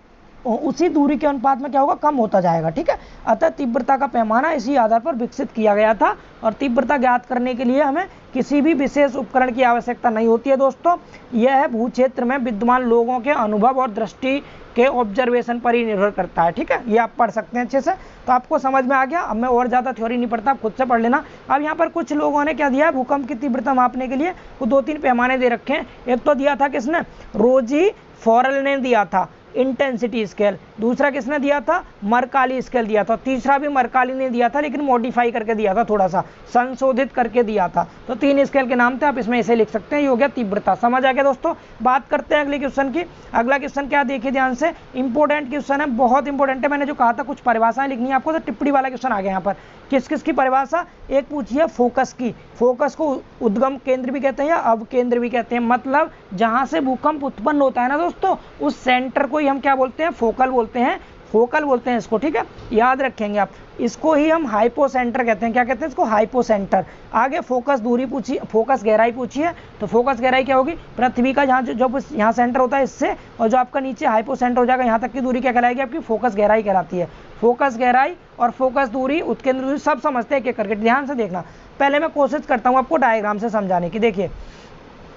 उसी दूरी के अनुपात में क्या होगा, कम होता जाएगा, ठीक है। अतः तीव्रता का पैमाना इसी आधार पर विकसित किया गया था। और तीव्रता ज्ञात करने के लिए हमें किसी भी विशेष उपकरण की आवश्यकता नहीं होती है दोस्तों। यह भू क्षेत्र में विद्यमान लोगों के अनुभव और दृष्टि के ऑब्जर्वेशन पर ही निर्भर करता है, ठीक है। ये आप पढ़ सकते हैं अच्छे से, तो आपको समझ में आ गया। अब मैं और ज़्यादा थ्योरी नहीं पढ़ता, आप खुद से पढ़ लेना। अब यहाँ पर कुछ लोगों ने क्या दिया है, भूकंप की तीव्रता मापने के लिए वो 2-3 पैमाने दे रखे हैं। एक तो दिया था किसने, रोजी फॉरेल ने दिया था। इंटेंसिटी स्केल, दूसरा किसने दिया था, मरकाली स्केल दिया था, तीसरा भी मरकाली ने दिया था लेकिन मॉडिफाई करके दिया था, थोड़ा सा संशोधित करके दिया था। तो 3 स्केल के नाम थे, आप इसमें इसे लिख सकते हैं। ये हो गया तीव्रता। समझ आ गया दोस्तों। बात करते हैं अगले क्वेश्चन की। अगला क्वेश्चन क्या, देखिए ध्यान से, इंपॉर्टेंट क्वेश्चन है, बहुत इंपॉर्टेंट है। मैंने जो कहा था कुछ परिभाषाएं लिखनी है आपको, तो टिप्पणी वाला क्वेश्चन आ गया यहाँ पर। किस किस की परिभाषा, एक पूछी है फोकस की। फोकस को उद्गम केंद्र भी कहते हैं या अवकेंद्र भी कहते हैं, मतलब जहां से भूकंप उत्पन्न होता है ना दोस्तों, उस सेंटर को ही हम क्या बोलते हैं, फोकल बोलते हैं। फोकल बोलते हैं इसको, ठीक है, याद रखेंगे आप। इसको ही हम हाइपोसेंटर कहते हैं। क्या कहते हैं इसको, हाइपोसेंटर। आगे फोकस दूरी पूछी, फोकस गहराई पूछी है, तो फोकस गहराई क्या होगी, पृथ्वी का जहाँ जो यहाँ सेंटर होता है इससे, और जो आपका नीचे हाइपोसेंटर हो जाएगा यहाँ तक की दूरी क्या कहलाएगी, आपकी फोकस गहराई कहलाती है। फोकस गहराई और फोकस दूरी, उत्केंद्र दूरी सब समझते हैं एक एक करके, ध्यान से देखना। पहले मैं कोशिश करता हूँ आपको डायग्राम से समझाने की। देखिए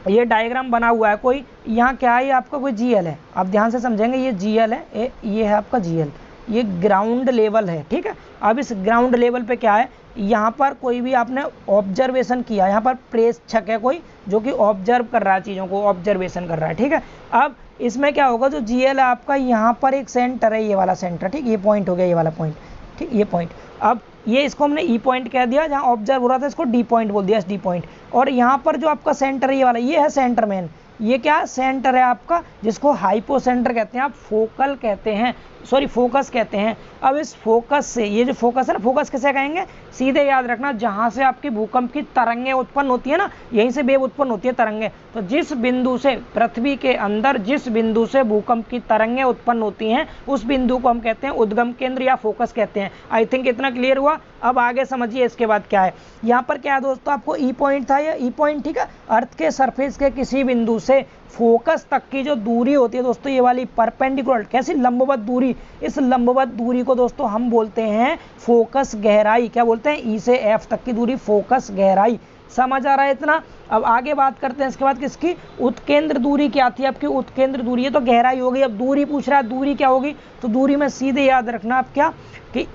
ये डायग्राम बना हुआ है कोई, यहाँ क्या है, आपका कोई जीएल है, आप ध्यान से समझेंगे। ये जीएल है, ये है आपका जीएल, ये ग्राउंड लेवल है, ठीक है। अब इस ग्राउंड लेवल पे क्या है, यहाँ पर कोई भी आपने ऑब्जर्वेशन किया, यहाँ पर प्रेक्षक है कोई जो कि ऑब्जर्व कर रहा है, चीज़ों को ऑब्जर्वेशन कर रहा है, ठीक है। अब इसमें क्या होगा, जो जीएल है आपका, यहाँ पर एक सेंटर है, ये वाला सेंटर, ठीक, ये पॉइंट हो गया, ये वाला पॉइंट, ठीक, ये पॉइंट। अब ये इसको हमने ई पॉइंट कह दिया, जहाँ ऑब्जर्व हो रहा था इसको डी पॉइंट बोल दिया, डी पॉइंट। और यहाँ पर जो आपका सेंटर है ये वाला, ये है सेंटर मैन, ये क्या सेंटर है आपका, जिसको हाइपोसेंटर कहते हैं, आप फोकल कहते हैं, सॉरी फोकस कहते हैं। अब इस फोकस से, ये जो फोकस है ना, फोकस किसे कहेंगे, सीधे याद रखना, जहां से आपकी भूकंप की तरंगें उत्पन्न होती है ना, यहीं से वेव उत्पन्न होती है, तरंगें। तो जिस बिंदु से, पृथ्वी के अंदर जिस बिंदु से भूकंप की तरंगें उत्पन्न होती हैं, उस बिंदु को हम कहते हैं उद्गम केंद्र या फोकस कहते हैं। आई थिंक इतना क्लियर हुआ। अब आगे समझिए इसके बाद क्या है। यहाँ पर क्या है दोस्तों, आपको ई पॉइंट था, ये ई पॉइंट, ठीक है। अर्थ के सरफेस के किसी बिंदु से फोकस तक की जो दूरी होती है दोस्तों, ये वाली परपेंडिकुलर, कैसी, लंबवत दूरी, इस लंबवत दूरी को दोस्तों हम बोलते हैं फोकस गहराई। क्या बोलते हैं, ई से एफ तक की दूरी फोकस गहराई। समझ आ रहा है इतना। अब आगे बात करते हैं इसके बाद किसकी, उत्केंद्र दूरी क्या थी आपकी, उत्केंद्र दूरी, ये तो गहराई होगी। अब दूरी पूछ रहा है, दूरी क्या होगी, तो दूरी में सीधे याद रखना आप क्या, कि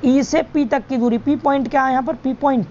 ई से पी तक की दूरी, पी पॉइंट क्या है यहाँ पर, पी पॉइंट,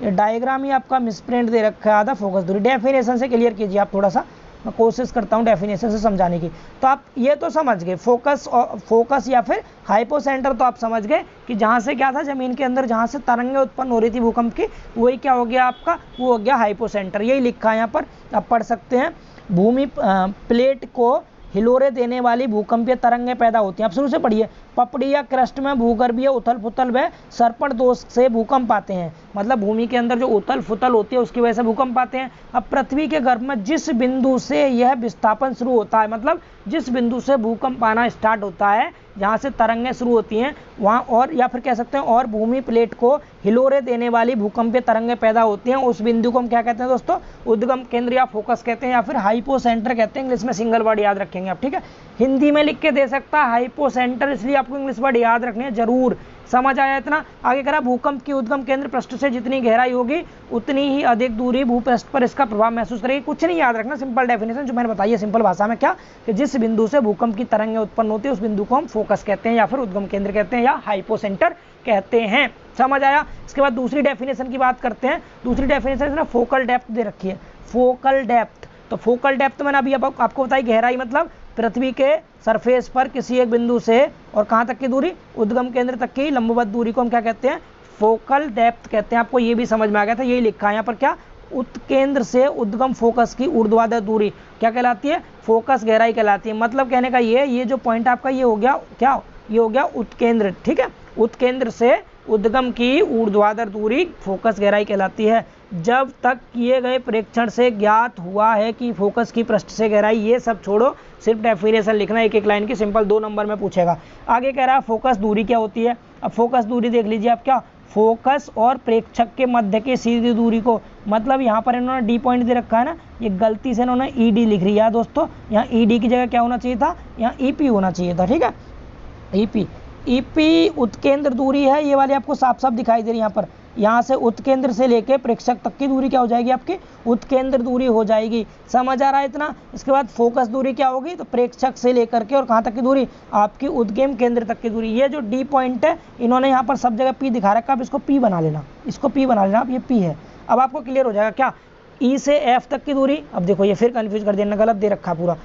ये डायग्राम ही आपका मिसप्रिंट दे रखा है आधा, फोकस दूरी। डेफिनेशन से क्लियर कीजिए आप थोड़ा सा, मैं कोशिश करता हूँ डेफिनेशन से समझाने की। तो आप ये तो समझ गए, फोकस या फिर हाइपोसेंटर तो आप समझ गए कि जहाँ से क्या था, जमीन के अंदर जहाँ से तरंगें उत्पन्न हो रही थी भूकंप की, वही क्या हो गया आपका, वो हो गया हाइपोसेंटर। यही लिखा है यहाँ पर, आप पढ़ सकते हैं। भूमि प्लेट को हिलोरे देने वाली भूकंपीय तरंगें पैदा होती हैं। आप शुरू से पढ़िए। पपड़ी या क्रस्ट में भूगर्भीय उथल पुथल व सर्पण दोष से भूकंप आते हैं, मतलब भूमि के अंदर जो उथल फुथल होती है उसकी वजह से भूकंप आते हैं। अब पृथ्वी के गर्भ में जिस बिंदु से यह विस्थापन शुरू होता है, मतलब जिस बिंदु से भूकंप आना स्टार्ट होता है, जहाँ से तरंगें शुरू होती हैं वहाँ, और या फिर कह सकते हैं और भूमि प्लेट को हिलोरे देने वाली भूकंपीय तरंगें पैदा होती हैं, उस बिंदु को हम क्या कहते हैं दोस्तों, उद्गम केंद्र या फोकस कहते हैं, या फिर हाइपोसेंटर कहते हैं। इंग्लिश में सिंगल वर्ड याद रखेंगे आप, ठीक है। हिंदी में लिख के दे सकता है हाइपोसेंटर, इसलिए आपको इंग्लिश वर्ड याद रखने हैं जरूर। समझ आया इतना। आगे करा, भूकंप की उद्गम केंद्र पृष्ठ से जितनी गहराई होगी उतनी ही अधिक दूरी भूपृष्ठ पर इसका प्रभाव महसूस करेगी। कुछ नहीं याद रखना, सिंपल डेफिनेशन जो मैंने बताई है सिंपल भाषा में, क्या कि जिस बिंदु से भूकंप की तरंगें उत्पन्न होती है उस बिंदु को हम फोकस कहते हैं, या फिर उद्गम केंद्र कहते हैं, या हाइपोसेंटर कहते हैं। समझ आया। इसके बाद दूसरी डेफिनेशन की बात करते हैं। दूसरी डेफिनेशन ना फोकल डेप्थ दे रखी है, फोकल डेप्थ। तो फोकल डेप्थ मैंने अभी आपको बताई, गहराई मतलब पृथ्वी के सरफेस पर किसी एक बिंदु से और कहाँ तक की दूरी, उद्गम केंद्र तक की लंबवत दूरी को हम क्या कहते हैं, फोकल डेप्थ कहते हैं। आपको ये भी समझ में आ गया था, यही लिखा है यहाँ पर, क्या उत्केंद्र से उद्गम फोकस की ऊर्ध्वाधर दूरी क्या कहलाती है, फोकस गहराई कहलाती है। मतलब कहने का ये जो पॉइंट आपका ये हो गया क्या, ये हो गया उत्केंद्र, ठीक है। उत्केंद्र से उद्गम की ऊर्ध्वाधर दूरी फोकस गहराई कहलाती है। जब तक किए गए परीक्षण से ज्ञात हुआ है कि फोकस की पृष्ठ से गहराई, ये सब छोड़ो, सिर्फ डेफिनेशन लिखना एक एक लाइन की, सिंपल 2 नंबर में पूछेगा। आगे कह रहा है फोकस दूरी क्या होती है। अब फोकस दूरी देख लीजिए आप, क्या फोकस और प्रेक्षक के मध्य की सीधी दूरी को, मतलब यहाँ पर इन्होंने डी पॉइंट दे रखा है ना, ये गलती से इन्होंने ईडी लिख रही है दोस्तों। यहाँ ईडी की जगह क्या होना चाहिए था, यहाँ ईपी होना चाहिए था, ठीक है। ईपी उत्केंद्र दूरी है, ये वाली आपको साफ साफ दिखाई दे रही है यहाँ पर। यहाँ से उत्केंद्र से लेके प्रेक्षक तक की दूरी क्या हो जाएगी, आपकी उत्केंद्र दूरी हो जाएगी। समझ आ रहा है इतना। इसके बाद फोकस दूरी क्या होगी, तो प्रेक्षक से लेकर के और कहाँ तक की दूरी, आपकी उद्गम केंद्र तक की दूरी। ये जो डी पॉइंट है इन्होंने यहाँ पर सब जगह पी दिखा रखा है, आप इसको पी बना लेना, इसको पी बना लेना आप, ये पी है। अब आपको क्लियर हो जाएगा क्या, ई से एफ तक की दूरी, अब देखो ये फिर कंफ्यूज कर देना, गलत दे रखा पूरा,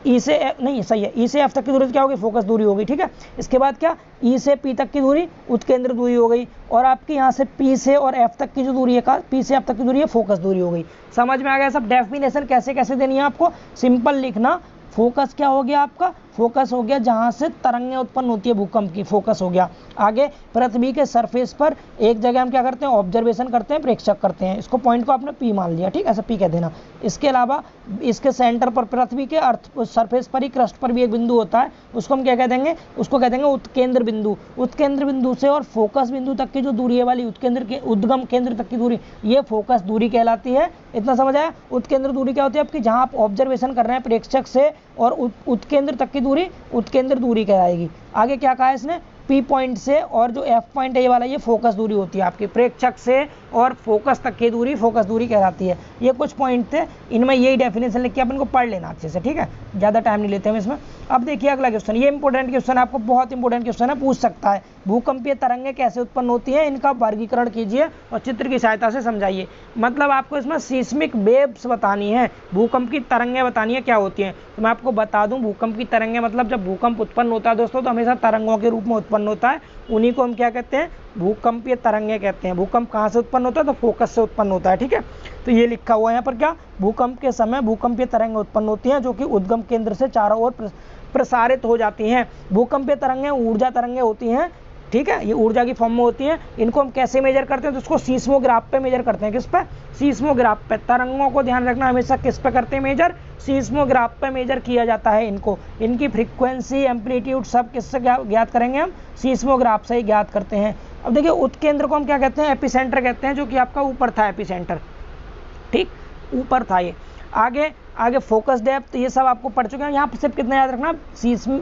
ई से एफ नहीं सही है, ई से एफ तक की दूरी क्या होगी, फोकस दूरी होगी, ठीक है। इसके बाद क्या, ई से पी तक की दूरी उत्केंद्र दूरी हो गई, और आपकी यहाँ से पी से और एफ तक की जो दूरी है, पी से एफ तक की दूरी है, फोकस दूरी हो गई। समझ में आ गया सब। डेफिनेशन कैसे कैसे देनी है आपको, सिंपल लिखना। फोकस क्या हो गया आपका, फोकस हो गया जहां से तरंगें उत्पन्न होती है भूकंप की, फोकस हो गया। आगे पृथ्वी के सरफेस पर एक जगह हम क्या करते हैं, ऑब्जर्वेशन करते हैं, प्रेक्षक करते हैं, इसको पॉइंट को आपने पी मान लिया, ठीक है, ऐसा पी कह देना। इसके अलावा इसके सेंटर पर, पृथ्वी के अर्थ सरफेस पर ही, क्रस्ट पर भी एक बिंदु होता है, उसको हम क्या कह देंगे, उसको कह देंगे उत्केंद्र बिंदु। उत्केंद्र बिंदु से और फोकस बिंदु तक की जो दूरी है वाली, उत्केंद्र के उद्गम केंद्र तक की दूरी, ये फोकस दूरी कहलाती है। इतना समझ आया। उत्केंद्र दूरी क्या होती है आपकी, जहां आप ऑब्जर्वेशन कर रहे हैं प्रेक्षक से, और उत्केंद्र तक की दूरी उत्केंद्र दूरी कहलाएगी। आगे क्या कहा है इसने, पी पॉइंट से और जो एफ पॉइंट है ये वाला, ये फोकस दूरी होती है आपकी, प्रेक्षक से और फोकस तक की दूरी फोकस दूरी कहलाती है। ये कुछ पॉइंट थे, इनमें यही डेफिनेशन लिख के आप इनको पढ़ लेना अच्छे से, ठीक है, ज़्यादा टाइम नहीं लेते हम इसमें। अब देखिए अगला क्वेश्चन, ये इंपॉर्टेंट क्वेश्चन है, आपको बहुत इंपॉर्टेंट क्वेश्चन है, पूछ सकता है। भूकंपीय तरंगें कैसे उत्पन्न होती हैं, इनका वर्गीकरण कीजिए और चित्र की सहायता से समझाइए। मतलब आपको इसमें सीस्मिक वेव्स बतानी है, भूकंप की तरंगें बतानी है क्या होती हैं। तो मैं आपको बता दूं, भूकंप की तरंगें मतलब जब भूकंप उत्पन्न होता है दोस्तों, तो हमेशा तरंगों के रूप में उत्पन्न होता है, उन्हीं को हम क्या कहते हैं, भूकंपीय तरंगें कहते हैं। भूकंप कहाँ से उत्पन्न होता है, तो फोकस से उत्पन्न होता है, ठीक है। तो ये लिखा हुआ है यहाँ पर क्या, भूकंप के समय भूकंपीय तरंगें उत्पन्न होती हैं, जो कि उद्गम केंद्र से चारों ओर प्रसारित हो जाती हैं। भूकंपीय तरंगें ऊर्जा तरंगें होती हैं, ठीक है, ये ऊर्जा की फॉर्म में होती हैं। इनको हम कैसे मेजर करते हैं, तो इसको सीस्मोग्राफ पे मेजर करते हैं। किस पे, सीस्मोग्राफ पे। तरंगों को ध्यान रखना, हमेशा किस पे करते हैं मेजर, सीस्मोग्राफ पे मेजर किया जाता है इनको। इनकी फ्रीक्वेंसी, एम्पलीट्यूड सब किससे ज्ञात करेंगे हम, सीस्मोग्राफ से ही ज्ञात करते हैं। अब देखिए उत्केंद्र को हम क्या कहते हैं, एपिसेंटर कहते हैं, जो कि आपका ऊपर था एपिसेंटर, ठीक, ऊपर था ये। आगे फोकस डेप्थ, ये सब आपको पढ़ चुके हैं। यहाँ पर सिर्फ कितना याद रखना,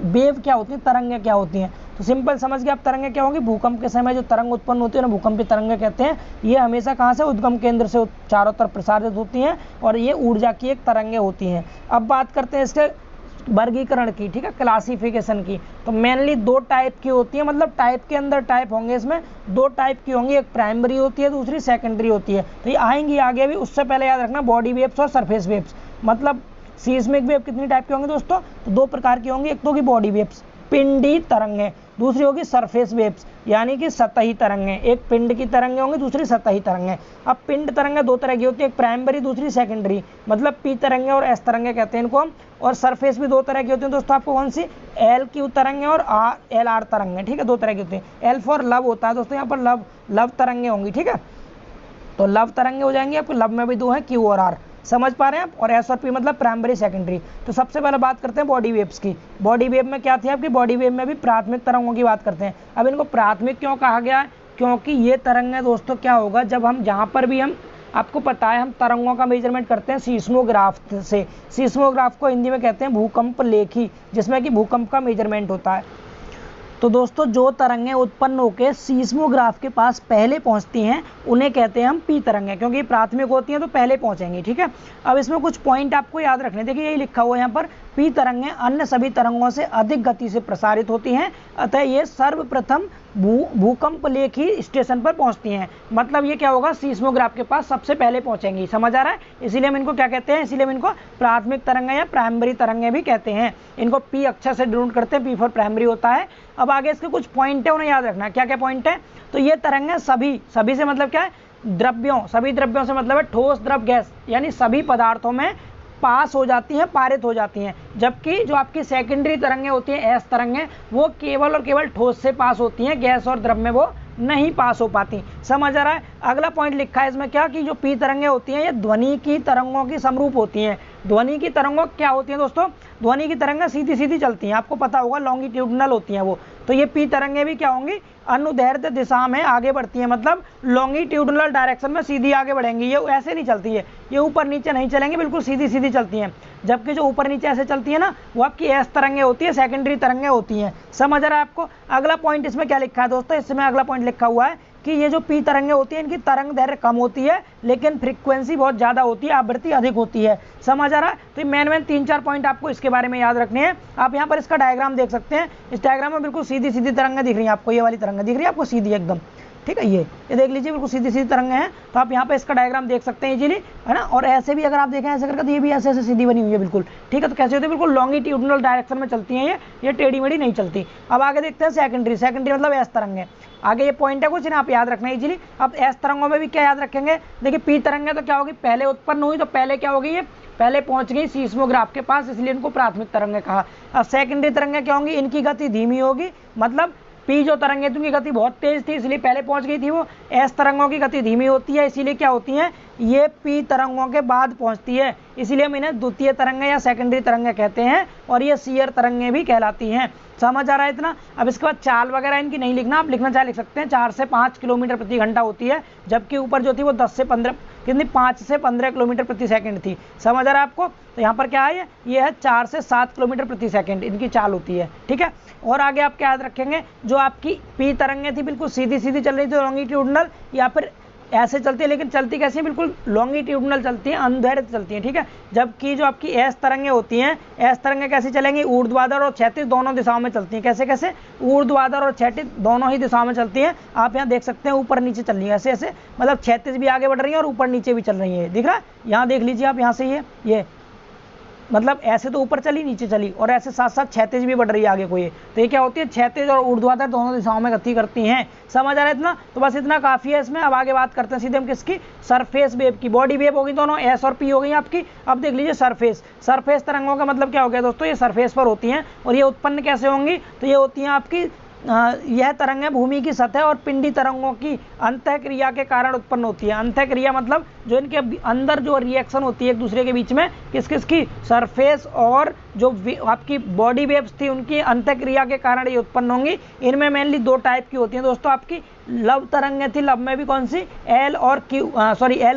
वेव क्या होती है, तरंगें क्या होती हैं। तो सिंपल समझ गए आप, तरंगें क्या होंगी, भूकंप के समय जो तरंग उत्पन्न होती है ना, भूकंपीय तरंगें कहते हैं। ये हमेशा कहाँ से, उद्गम केंद्र से चारों तरफ प्रसारित होती हैं, और ये ऊर्जा की एक तरंगें होती हैं। अब बात करते हैं इसके वर्गीकरण की, ठीक है, क्लासिफिकेशन की। तो मेनली दो टाइप की होती है, मतलब टाइप के अंदर टाइप होंगे, इसमें दो टाइप की होंगी, एक प्राइमरी होती है, दूसरी सेकेंडरी होती है। तो ये आएंगी आगे भी, उससे पहले याद रखना बॉडी वेव्स और सरफेस वेव्स। मतलब सीस्मिक वेव कितनी टाइप की होंगी दोस्तों, तो दो प्रकार की होंगी, एक तो होगी बॉडी वेव्स, पिंडी तरंगें, दूसरी होगी सरफेस वेव्स, यानी कि सतही तरंगें। एक पिंड की तरंगें होंगी, दूसरी सतही तरंगें। अब पिंड तरंगें दो तरह की होती है, एक प्राइमरी, दूसरी सेकेंडरी, मतलब पी तरंगें और एस तरंगें कहते हैं इनको हम। और सरफेस भी दो तरह की होती है दोस्तों, आपको कौन सी, एल क्यू तरंगें और एल आर तरंगें, ठीक है, दो तरह की होती है। एल फॉर लव होता है दोस्तों, यहाँ पर लव तरंगें होंगी, ठीक है। तो लव तरंगें हो जाएंगी आपको, लव में भी दो है, क्यू और आर, समझ पा रहे हैं आप। और एस और पी मतलब प्राइमरी सेकेंडरी। तो सबसे पहले बात करते हैं बॉडी वेव्स की। बॉडी वेव में क्या थी आपकी, बॉडी वेव में भी प्राथमिक तरंगों की बात करते हैं। अब इनको प्राथमिक क्यों कहा गया है, क्योंकि ये तरंगें दोस्तों क्या होगा, जब हम जहाँ पर भी हम, आपको पता है हम तरंगों का मेजरमेंट करते हैं सीस्मोग्राफ से। सीस्मोग्राफ को हिंदी में कहते हैं भूकंप लेखी, जिसमें कि भूकंप का मेजरमेंट होता है। तो दोस्तों जो तरंगें उत्पन्न होकर सीस्मोग्राफ के पास पहले पहुंचती हैं, उन्हें कहते हैं हम पी तरंगें, क्योंकि प्राथमिक होती हैं तो पहले पहुंचेंगी, ठीक है। अब इसमें कुछ पॉइंट आपको याद रखने, देखिए यही लिखा हुआ है यहाँ पर, पी तरंगें अन्य सभी तरंगों से अधिक गति से प्रसारित होती हैं, अतः ये सर्वप्रथम भूकंप लेखी स्टेशन पर पहुंचती हैं। मतलब ये क्या होगा, सीस्मोग्राफ के पास सबसे पहले पहुंचेंगी, समझ आ रहा है। इसीलिए हम इनको क्या कहते हैं, इसीलिए हम इनको प्राथमिक तरंगें या प्राइमरी तरंगें भी कहते हैं। इनको पी अक्षर से डिनोट करते हैं, पी फॉर प्राइमरी होता है। अब आगे इसके कुछ पॉइंट है, उन्हें याद रखना। क्या क्या पॉइंट है, तो ये तरंगें सभी से मतलब क्या है, द्रव्यों, सभी द्रव्यों से मतलब है ठोस, द्रव, गैस, यानी सभी पदार्थों में पास हो जाती हैं, पारित हो जाती हैं। जबकि जो आपकी सेकेंडरी तरंगें होती हैं, एस तरंगें, वो केवल और केवल ठोस से पास होती हैं, गैस और द्रव में वो नहीं पास हो पाती। समझ आ रहा है। अगला पॉइंट लिखा है इसमें क्या, कि जो पी तरंगें होती हैं ये ध्वनि की तरंगों की समरूप होती हैं। ध्वनि की तरंगों क्या होती हैं दोस्तों, ध्वनि की तरंगें सीधी सीधी चलती हैं, आपको पता होगा लॉन्गिट्यूडनल होती हैं वो। तो ये पी तरंगें भी क्या होंगी, अनुदैर्ध्य दिशा में आगे बढ़ती हैं, मतलब लॉन्गिट्यूडनल डायरेक्शन में सीधी आगे बढ़ेंगी। ये ऐसे नहीं चलती है, ये ऊपर नीचे नहीं चलेंगी, बिल्कुल सीधी सीधी चलती हैं। जबकि जो ऊपर नीचे ऐसे चलती है ना, वो आपकी एस तरंगें होती है, सेकेंडरी तरंगें होती हैं। समझ आ रहा है आपको। अगला पॉइंट इसमें क्या लिखा है दोस्तों, इसमें अगला पॉइंट लिखा हुआ है कि ये जो पी तरंगें होती हैं, इनकी तरंग दैर्घ्य कम होती है, लेकिन फ्रीक्वेंसी बहुत ज़्यादा होती है, आवृत्ति अधिक होती है। समझ आ रहा है। तो मेन 3-4 पॉइंट आपको इसके बारे में याद रखने हैं। आप यहाँ पर इसका डायग्राम देख सकते हैं। इस डायग्राम में बिल्कुल सीधी सीधी तरंगें दिख रही हैं आपको, ये वाली तरंगें दिख रही है आपको सीधी एकदम, ठीक है। ये देख लीजिए बिल्कुल सीधी सीधी तरंगें हैं। तो आप यहाँ पे इसका डायग्राम देख सकते हैं इजीली, है ना। और ऐसे भी अगर आप देखें ऐसे करके तो ये भी ऐसे ऐसे सीधी बनी हुई है बिल्कुल, ठीक है। तो कैसे होती है, बिल्कुल लॉन्गिट्यूडनल डायरेक्शन में चलती हैं ये टेढ़ी मेढ़ी नहीं चलती। अब आगे देखते हैं सेकेंडरी मतलब एस तरंगें। आगे ये पॉइंट है कुछ इन्हें आप याद रखना इजीली। अब एस तरंगों में भी क्या याद रखेंगे, देखिए पी तरंगें तो क्या होगी, पहले उत्पन्न हुई तो पहले क्या होगी, ये पहले पहुंच गई सीस्मोग्राफ के पास, इसलिए इनको प्राथमिक तरंगें कहा। अब सेकेंडरी तरंगें क्या होंगी, इनकी गति धीमी होगी, मतलब पी जो तरंगें थी उनकी गति बहुत तेज थी इसलिए पहले पहुंच गई थी वो। एस तरंगों की गति धीमी होती है इसीलिए क्या होती हैं, ये पी तरंगों के बाद पहुंचती है, इसीलिए हम इन्हें द्वितीय तरंगें या सेकेंडरी तरंगें कहते हैं। और ये सीयर तरंगें भी कहलाती हैं। समझ आ रहा है इतना। अब इसके बाद चाल वगैरह इनकी नहीं लिखना, आप लिखना चाहे लिख सकते हैं। 4 से 5 किलोमीटर प्रति घंटा होती है, जबकि ऊपर जो थी वो 10 से 15 कितनी 5 से 15 किलोमीटर प्रति सेकंड थी। समझ आ रहा है आपको। तो यहाँ पर क्या है, ये है 4 से 7 किलोमीटर प्रति सेकंड इनकी चाल होती है, ठीक है। और आगे आप क्या याद रखेंगे, जो आपकी पी तरंगें थी बिल्कुल सीधी सीधी चल रही थी लॉन्गिट्यूडनल, या फिर ऐसे चलती है, लेकिन चलती कैसी है, बिल्कुल लॉन्गिट्यूडनल चलती है, अंधेरे चलती है, ठीक है। जबकि जो आपकी एस तरंगें होती हैं, एस तरंगें कैसी चलेंगी, ऊर्ध्वाधर और क्षैतिज दोनों दिशाओं में चलती हैं। कैसे कैसे, ऊर्ध्वाधर और क्षैतिज दोनों ही दिशाओं में चलती हैं। आप यहाँ देख सकते हैं ऊपर नीचे चल रही है ऐसे ऐसे, मतलब क्षैतिज भी आगे बढ़ रही है और ऊपर नीचे भी चल रही है, दिख रहा है। यहाँ देख लीजिए आप, यहाँ से ये मतलब ऐसे तो ऊपर चली नीचे चली, और ऐसे साथ साथ क्षैतिज भी बढ़ रही है आगे को ये। तो ये क्या होती है, क्षैतिज और ऊर्ध्वाधर दोनों दिशाओं में गति करती हैं। समझ आ रहा है इतना। तो बस इतना काफी है इसमें। अब आगे बात करते हैं सीधे हम किसकी, सरफेस वेव की। बॉडी वेव होगी दोनों, एस और पी हो गई आपकी। अब देख लीजिए सरफेस तरंगों का मतलब क्या हो गया दोस्तों, ये सरफेस पर होती हैं। और ये उत्पन्न कैसे होंगी, तो ये होती हैं आपकी यह तरंगें भूमि की सतह और पिंडी तरंगों की अंतःक्रिया के कारण उत्पन्न होती है। अंतःक्रिया मतलब जो इनके अंदर जो रिएक्शन होती है एक दूसरे के बीच में, किस किस की, सरफेस और जो आपकी बॉडी वेव्स थी उनकी अंतःक्रिया के कारण ये उत्पन्न होंगी। इनमें मेनली 2 टाइप की होती हैं दोस्तों। आपकी लव तरंगें थी, लव में भी कौन सी, एल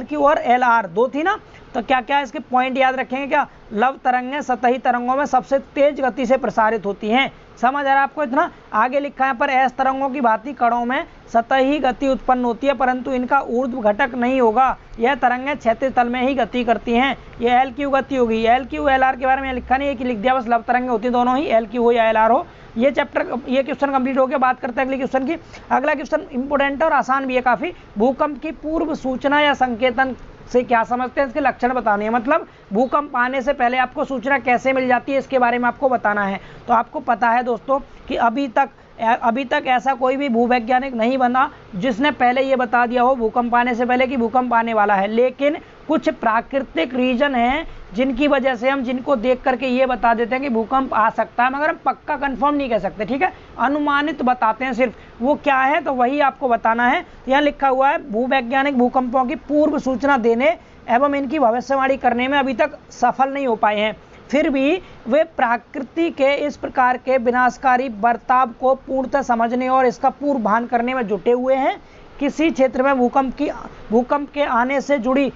क्यू और एल आर 2 थी ना। तो क्या क्या इसके पॉइंट याद रखेंगे, क्या, लव तरंगें सतही तरंगों में सबसे तेज गति से प्रसारित होती हैं। समझ आ रहा है आपको इतना। आगे लिखा है पर एस तरंगों की भांति कणों में सतही गति उत्पन्न होती है, परंतु इनका ऊर्ध्व घटक नहीं होगा। यह तरंगें क्षैतिज तल में ही गति करती हैं। ये एल क्यू गति होगी। एल क्यू एल आर के बारे में लिखा नहीं है कि लिख दिया बस, लव तरंगें होती हैं दोनों ही, एल क्यू हो या एल आर हो। ये चैप्टर, ये क्वेश्चन कंप्लीट हो गया। बात करते हैं अगले क्वेश्चन की। अगला क्वेश्चन इंपोर्टेंट और आसान भी है काफी। भूकंप की पूर्व सूचना या संकेतन से क्या समझते हैं, इसके लक्षण बताने हैं। मतलब भूकंप आने से पहले आपको सूचना कैसे मिल जाती है, इसके बारे में आपको बताना है। तो आपको पता है दोस्तों कि अभी तक ऐसा कोई भी भूवैज्ञानिक नहीं बना जिसने पहले ये बता दिया हो भूकंप आने से पहले कि भूकंप आने वाला है। लेकिन कुछ प्राकृतिक रीजन हैं जिनकी वजह से हम जिनको देख करके ये बता देते हैं कि भूकंप आ सकता है, मगर हम पक्का कंफर्म नहीं कह सकते, ठीक है। अनुमानित बताते हैं सिर्फ, वो क्या है तो वही आपको बताना है। यहाँ लिखा हुआ है भूवैज्ञानिक भूकंपों की पूर्व सूचना देने एवं इनकी भविष्यवाणी करने में अभी तक सफल नहीं हो पाए हैं। फिर भी वे प्रकृति के इस प्रकार के विनाशकारी बर्ताव को पूर्णतः समझने और इसका पूर्वाभान करने में जुटे हुए हैं। किसी क्षेत्र में भूकंप के आने से जुड़ी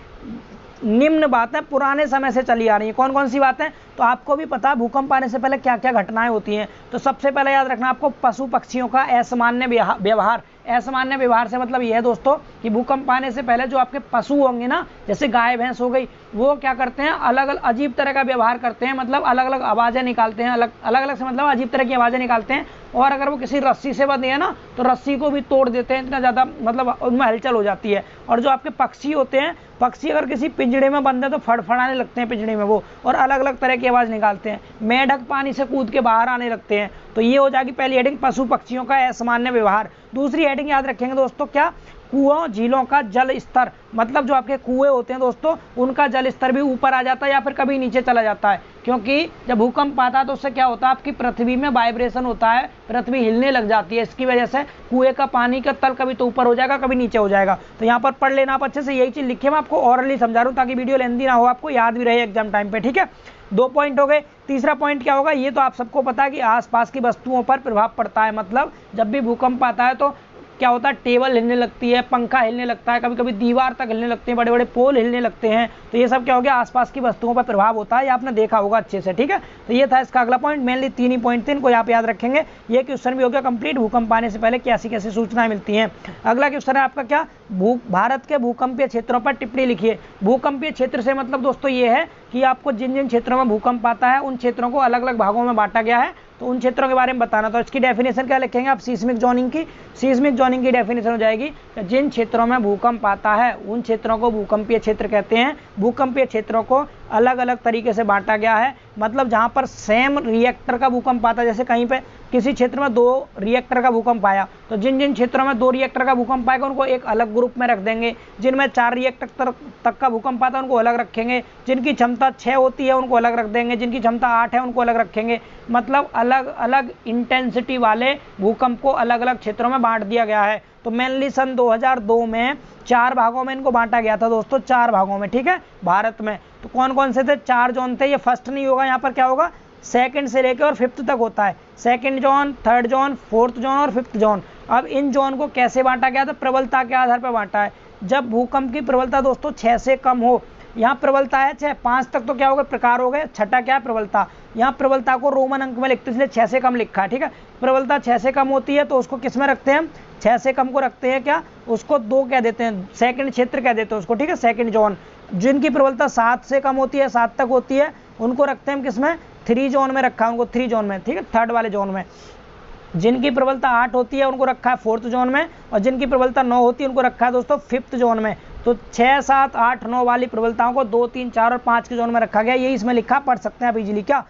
निम्न बातें पुराने समय से चली आ रही है। कौन कौन सी बातें, तो आपको भी पता है भूकंप आने से पहले क्या क्या घटनाएं होती हैं। तो सबसे पहले याद रखना आपको पशु पक्षियों का असामान्य व्यवहार। असामान्य व्यवहार से मतलब यह है दोस्तों कि भूकंप आने से पहले जो आपके पशु होंगे ना, जैसे गाय भैंस हो गई, वो क्या करते हैं, अलग अलग अजीब तरह का व्यवहार करते हैं। मतलब अलग अलग आवाज़ें निकालते हैं, अलग अलग से मतलब अजीब तरह की आवाज़ें निकालते हैं। और अगर वो किसी रस्सी से बंधे हैं ना तो रस्सी को भी तोड़ देते हैं, इतना ज़्यादा मतलब उनमें हलचल हो जाती है। और जो आपके पक्षी होते हैं, पक्षी अगर किसी पिंजड़े में बंधे तो फड़फड़ाने लगते हैं पिंजड़े में वो, और अलग अलग तरह की आवाज़ निकालते हैं। मेंढक पानी से कूद के बाहर आने लगते हैं। तो ये हो जाएगी पहली हेडिंग, पशु पक्षियों का असामान्य व्यवहार। दूसरी हेडिंग याद रखेंगे दोस्तों, क्या, कुओं झीलों का जल स्तर। मतलब जो आपके कुएं होते हैं दोस्तों, उनका जल स्तर भी ऊपर आ जाता है या फिर कभी नीचे चला जाता है। क्योंकि जब भूकंप आता है तो उससे क्या होता है, आपकी पृथ्वी में वाइब्रेशन होता है, पृथ्वी हिलने लग जाती है। इसकी वजह से कुएं का पानी का तल कभी तो ऊपर हो जाएगा, कभी नीचे हो जाएगा। तो यहाँ पर पढ़ लेना आप अच्छे से, यही चीज़ लिखे मैं आपको ऑरली समझा रहा हूँ ताकि वीडियो लेंदी ना हो, आपको याद भी रहे एग्जाम टाइम पे, ठीक है। 2 पॉइंट हो गए। तीसरा पॉइंट क्या होगा, ये तो आप सबको पता है कि आसपास की वस्तुओं पर प्रभाव पड़ता है। मतलब जब भी भूकंप आता है तो क्या होता है, टेबल हिलने लगती है, पंखा हिलने लगता है, कभी कभी दीवार तक हिलने लगते हैं, बड़े बड़े पोल हिलने लगते हैं। तो ये सब क्या हो गया, आसपास की वस्तुओं पर प्रभाव होता है, ये आपने देखा होगा अच्छे से, ठीक है। तो ये था इसका अगला पॉइंट। मेनली 3 ही पॉइंट थे, इनको आप याद रखेंगे। ये क्वेश्चन भी हो गया कंप्लीट, भूकंप आने से पहले कैसी कैसी सूचनाएं मिलती हैं। अगला क्वेश्चन है आपका क्या, भारत के भूकंपीय क्षेत्रों पर टिप्पणी लिखिए। भूकंपीय क्षेत्र से मतलब दोस्तों ये है कि आपको जिन जिन क्षेत्रों में भूकंप आता है उन क्षेत्रों को अलग अलग भागों में बांटा गया है। तो उन क्षेत्रों के बारे में बताना। तो इसकी डेफिनेशन क्या लिखेंगे आप सीस्मिक जोनिंग की? सीस्मिक जोनिंग की डेफिनेशन हो जाएगी कि जिन क्षेत्रों में भूकंप आता है उन क्षेत्रों को भूकंपीय क्षेत्र कहते हैं। भूकंपीय क्षेत्रों को अलग अलग तरीके से बांटा गया है, मतलब जहाँ पर सेम रिएक्टर का भूकंप आता है, जैसे कहीं पे किसी क्षेत्र में 2 रिएक्टर का भूकंप आया तो जिन जिन क्षेत्रों में 2 रिएक्टर का भूकंप आएगा उनको एक अलग ग्रुप में रख देंगे। जिनमें 4 रिएक्टर तक का भूकंप आता है उनको अलग रखेंगे। जिनकी क्षमता 6 होती है उनको अलग रख देंगे। जिनकी क्षमता 8 है उनको अलग रखेंगे। मतलब अलग अलग इंटेंसिटी वाले भूकंप को अलग अलग क्षेत्रों में बांट दिया गया है। तो मेनली सन 2002 में 4 भागों में इनको बांटा गया था दोस्तों, 4 भागों में, ठीक है, भारत में। तो कौन कौन से थे? 4 जोन थे। ये फर्स्ट नहीं होगा, यहाँ पर क्या होगा, सेकंड से लेकर और 5th तक होता है। Second zone, third zone, 4th zone और 5th जोन। अब इन जोन को कैसे बांटा गया था? प्रबलता के आधार पर बांटा है। जब भूकंप की प्रबलता दोस्तों 6 से कम हो, यहाँ प्रबलता है 6, 5 तक तो क्या हो गए, प्रकार हो गए, छठा क्या है, प्रबलता। यहाँ प्रबलता को रोमन अंक में लिखते हैं इसलिए 6 से कम लिखा है, ठीक है। प्रबलता 6 से कम होती है तो उसको किस में रखते हैं हम? 6 से कम को रखते हैं क्या, उसको 2 कह देते हैं, सेकंड क्षेत्र कह देते हैं उसको, ठीक है, सेकंड जोन। जिनकी प्रबलता 7 से कम होती है, 7 तक होती है, उनको रखते हैं हम किस में, 3 जोन में रखा है उनको, 3 जोन में, ठीक है, थर्ड वाले जोन में। जिनकी प्रबलता 8 होती है उनको रखा है 4th जोन में, और जिनकी प्रबलता 9 होती है उनको रखा है दोस्तों 5th जोन में। तो 6, 7, 8, 9 वाली प्रबलताओं को 2, 3, 4 और 5 के जोन में रखा गया। यही इसमें लिखा, पढ़ सकते हैं आप इजीली। क्या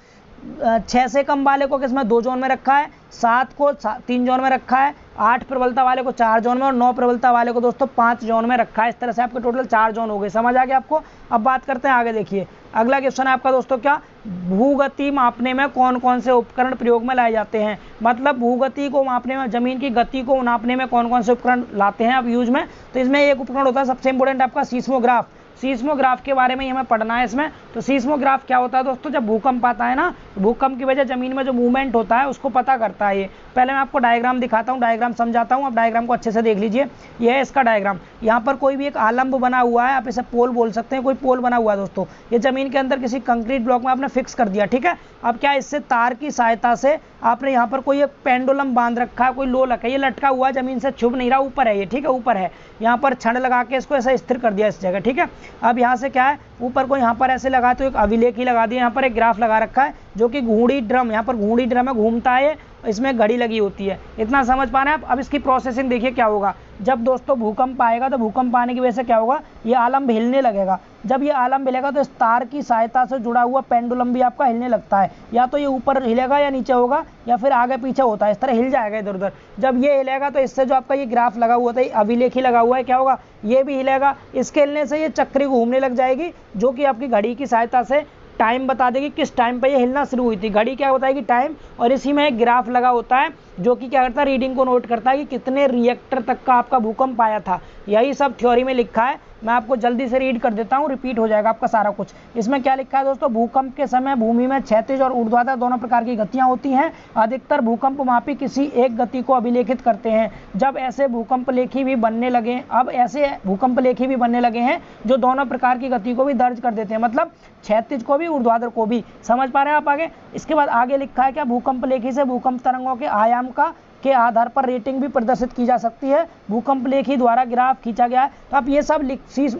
6 से कम वाले को किसमें, 2 जोन में रखा है, 7 को 3 जोन में रखा है, 8 प्रबलता वाले को 4 जोन में और 9 प्रबलता वाले को दोस्तों 5 जोन में रखा है। इस तरह से आपके टोटल 4 जोन हो गए। समझ आ गया आपको? अब बात करते हैं आगे। देखिए अगला क्वेश्चन है आपका दोस्तों, क्या भूगति मापने में कौन कौन से उपकरण प्रयोग में लाए जाते हैं? मतलब भूगति को मापने में, जमीन की गति को नापने में कौन कौन से उपकरण लाते हैं अब यूज में? तो इसमें एक उपकरण होता है सबसे इंपॉर्टेंट आपका सीस्मोग्राफ। सीस्मोग्राफ के बारे में ही हमें पढ़ना है इसमें। तो सीस्मोग्राफ क्या होता है दोस्तों? जब भूकंप आता है ना, भूकंप की वजह जमीन में जो मूवमेंट होता है उसको पता करता है ये। पहले मैं आपको डायग्राम दिखाता हूँ, डायग्राम समझाता हूँ, आप डायग्राम को अच्छे से देख लीजिए। ये है इसका डायग्राम। यहाँ पर कोई भी एक आलम्ब बना हुआ है, आप इसे पोल बोल सकते हैं, कोई पोल बना हुआ है दोस्तों। ये जमीन के अंदर किसी कंक्रीट ब्लॉक में आपने फिक्स कर दिया, ठीक है। अब क्या, इससे तार की सहायता से आपने यहाँ पर कोई एक पेंडुलम बांध रखा है, कोई लोलक है, ये लटका हुआ है, जमीन से छुप नहीं रहा, ऊपर है ये, ठीक है, ऊपर है। यहाँ पर छड़ लगा के इसको ऐसा स्थिर कर दिया इस जगह, ठीक है। अब यहाँ से क्या है, ऊपर को यहाँ पर ऐसे लगा तो एक अभिलेख ही लगा दिया। यहाँ पर एक ग्राफ लगा रखा है जो कि घूड़ी ड्रम, यहाँ पर घूड़ी ड्रम है, घूमता है, इसमें घड़ी लगी होती है। इतना समझ पा रहे हैं आप? अब इसकी प्रोसेसिंग देखिए क्या होगा। जब दोस्तों भूकंप आएगा तो भूकंप आने की वजह से क्या होगा, ये आलम्ब हिलने लगेगा। जब ये आलम्ब हिलेगा तो इस तार की सहायता से जुड़ा हुआ पेंडुलम भी आपका हिलने लगता है। या तो ये ऊपर हिलेगा या नीचे होगा या फिर आगे पीछे होता है, इस तरह हिल जाएगा इधर उधर। जब ये हिलेगा तो इससे जो आपका ये ग्राफ लगा हुआ था, ये अभिलेख ही लगा हुआ है, क्या होगा, ये भी हिलेगा। इसके हिलने से ये चक्री घूमने लग जाएगी जो कि आपकी घड़ी की सहायता से टाइम बता देगी किस टाइम पे ये हिलना शुरू हुई थी। घड़ी क्या बताएगी, टाइम। और इसी में एक ग्राफ लगा होता है जो कि क्या करता है, रीडिंग को नोट करता है कि कितने रिएक्टर तक का आपका भूकंप आया था। यही सब थ्योरी में लिखा है। मैं आपको जल्दी से रीड कर देता हूँ, रिपीट हो जाएगा आपका सारा कुछ। इसमें क्या लिखा है दोस्तों, भूकंप के समय भूमि में क्षैतिज और ऊर्ध्वाधर दोनों प्रकार की गतियां होती हैं। अधिकतर भूकंप मापी किसी एक गति को अभिलेखित करते हैं। जब ऐसे भूकंप लेखी भी बनने लगे, अब ऐसे भूकंप लेखी भी बनने लगे हैं जो दोनों प्रकार की गति को भी दर्ज कर देते हैं, मतलब क्षैतिज को भी ऊर्ध्वाधर को भी। समझ पा रहे हैं आप आगे? इसके बाद आगे लिखा है क्या, भूकंप लेखी से भूकंप तरंगों के आयाम के आधार पर रेटिंग भी प्रदर्शित की जा सकती है। भूकंप लेखी द्वारा ग्राफ खींचा गया है। तो आप ये सब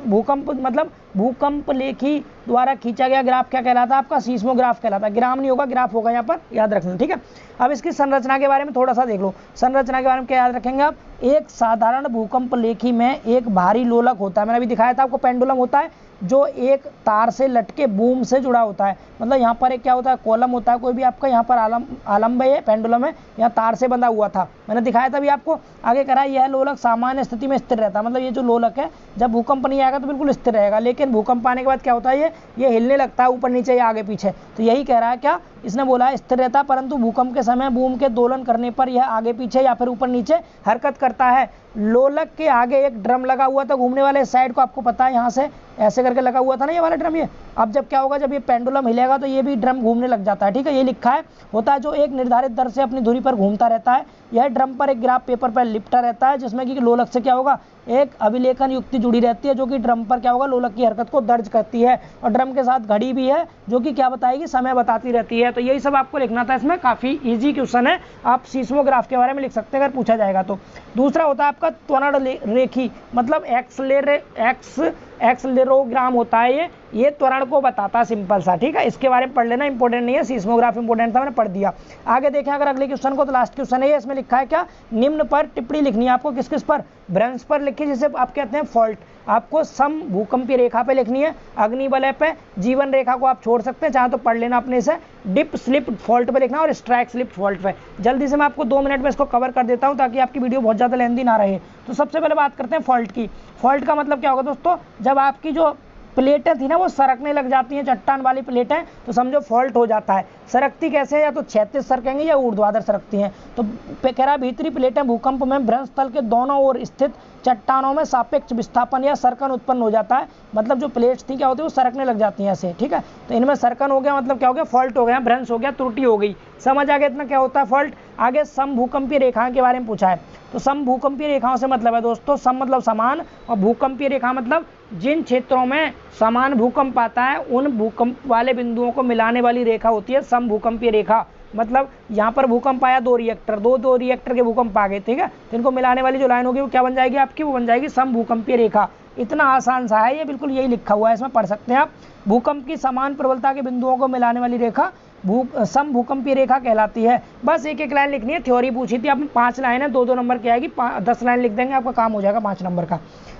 भूकंप मतलब भूकंप लेखी द्वारा खींचा गया ग्राफ क्या कहलाता है आपका, सीस्मोग्राफ कहलाता है। ग्राम नहीं होगा, ग्राफ होगा, यहाँ पर याद रखना, ठीक है। अब इसकी संरचना के बारे में थोड़ा सा देख लो। संरचना के बारे में क्या याद रखेंगे आप, एक साधारण भूकंप लेखी में एक भारी लोलक होता है। मैंने अभी दिखाया था आपको, पेंडुलम होता है जो एक तार से लटके बूम से जुड़ा होता है। मतलब यहाँ पर एक क्या होता है, कॉलम होता है कोई भी आपका, यहाँ पर आलम्ब है, पेंडुलम है, यहाँ तार से बंधा हुआ था, मैंने दिखाया था अभी आपको। आगे करा, यह लोलक सामान्य स्थिति में स्थिर रहता है। मतलब ये जो लोलक है जब भूकंप नहीं आएगा तो बिल्कुल स्थिर रहेगा, लेकिन भूकंप आने के बाद क्या होता है, ये हिलने लगता है ऊपर नीचे या आगे पीछे। तो यही कह रहा है क्या, इसने बोला है स्थिर रहता है, परंतु भूकंप के समय बूम के दोलन करने पर यह आगे पीछे या फिर ऊपर नीचे हरकत करता है। लोलक के आगे एक ड्रम लगा हुआ था घूमने वाले साइड को, आपको पता है यहाँ से ऐसे करके लगा हुआ था ना ये वाला ड्रम। ये अब जब क्या होगा, जब ये पेंडुलम हिलेगा तो ये भी ड्रम घूमने लग जाता है, ठीक है। ये लिखा है होता है जो एक निर्धारित दर से अपनी धुरी पर घूमता रहता है। यह ड्रम पर एक ग्राफ पेपर पर लिपटा रहता है जिसमें कि लोलक से क्या होगा, एक अभिलेखन युक्ति जुड़ी रहती है जो कि ड्रम पर क्या होगा, लोलक की हरकत को दर्ज करती है। और ड्रम के साथ घड़ी भी है जो कि क्या बताएगी, समय बताती रहती है। तो यही सब आपको लिखना था इसमें, काफी इजी क्वेश्चन है। आप सीस्मोग्राफ के बारे में लिख सकते हैं अगर पूछा जाएगा तो। दूसरा होता है आपका त्वरण रेखी, मतलब एक्सेलेरोग्राम होता है ये त्वरण को बताता है, सिंपल सा, ठीक है। इसके बारे में पढ़ लेना, इंपॉर्टेंट नहीं है, सीस्मोग्राफ इंपॉर्टेंट था, मैंने पढ़ दिया। आगे देखें अगर अगले क्वेश्चन को, तो लास्ट क्वेश्चन है ये, इसमें लिखा है क्या, निम्न पर टिप्पणी लिखनी है आपको, किस किस पर, भ्रंश पर लिखिए, जिसे आप कहते हैं फॉल्ट, आपको सम भूकंपीय रेखा पे लिखनी है, अग्नि वलय पे, जीवन रेखा को आप छोड़ सकते हैं, चाहे तो पढ़ लेना अपने से, डिप स्लिप फॉल्ट पे लिखना और स्ट्राइक स्लिप फॉल्ट पे। जल्दी से मैं आपको 2 मिनट में इसको कवर कर देता हूं ताकि आपकी वीडियो बहुत ज़्यादा लेंथी ना रहे। तो सबसे पहले बात करते हैं फॉल्ट की। फॉल्ट का मतलब क्या होगा दोस्तों, जब आपकी जो प्लेटें थी ना वो सरकने लग जाती हैं, चट्टान वाली प्लेटें, तो समझो फॉल्ट हो जाता है। सरकती कैसे है, या तो क्षैतिज सरकेंगे या ऊर्ध्वाधर सरकती हैं। तो कह रहा भीतरी प्लेटें भूकंप में भ्रंश तल के दोनों ओर स्थित चट्टानों में सापेक्ष विस्थापन या सरकन उत्पन्न हो जाता है। मतलब जो प्लेट्स थी क्या होती है, वो सरकने लग जाती हैं ऐसे, ठीक है। तो इनमें सरकन हो गया, मतलब क्या हो गया, फॉल्ट हो गया, भ्रंश हो गया, त्रुटि हो गई। समझ आ गया इतना क्या होता है फॉल्ट। आगे सम भूकंपीय रेखाओं के बारे में पूछा है। तो सम भूकंपीय रेखाओं से मतलब है दोस्तों, सम मतलब समान, और भूकंपीय रेखा मतलब जिन क्षेत्रों में समान भूकंप आता है उन भूकंप वाले बिंदुओं को मिलाने वाली रेखा होती है सम भूकंपीय रेखा। मतलब यहाँ पर भूकंप आया, दो रिएक्टर के भूकंप आ गए, ठीक है। तो इनको मिलाने वाली जो लाइन होगी वो क्या बन जाएगी आपकी, वो बन जाएगी सम भूकंपीय रेखा। इतना आसान सा है ये, बिल्कुल यही लिखा हुआ है, इसमें पढ़ सकते हैं आप। भूकंप की समान प्रबलता के बिंदुओं को मिलाने वाली रेखा सम भूकंपीय रेखा कहलाती है। बस एक एक लाइन लिखनी है, थ्योरी पूछी थी आपने, 5 लाइन है, 2-2 नंबर की आएगी, 10 लाइन लिख देंगे, आपका काम हो जाएगा 5 नंबर का।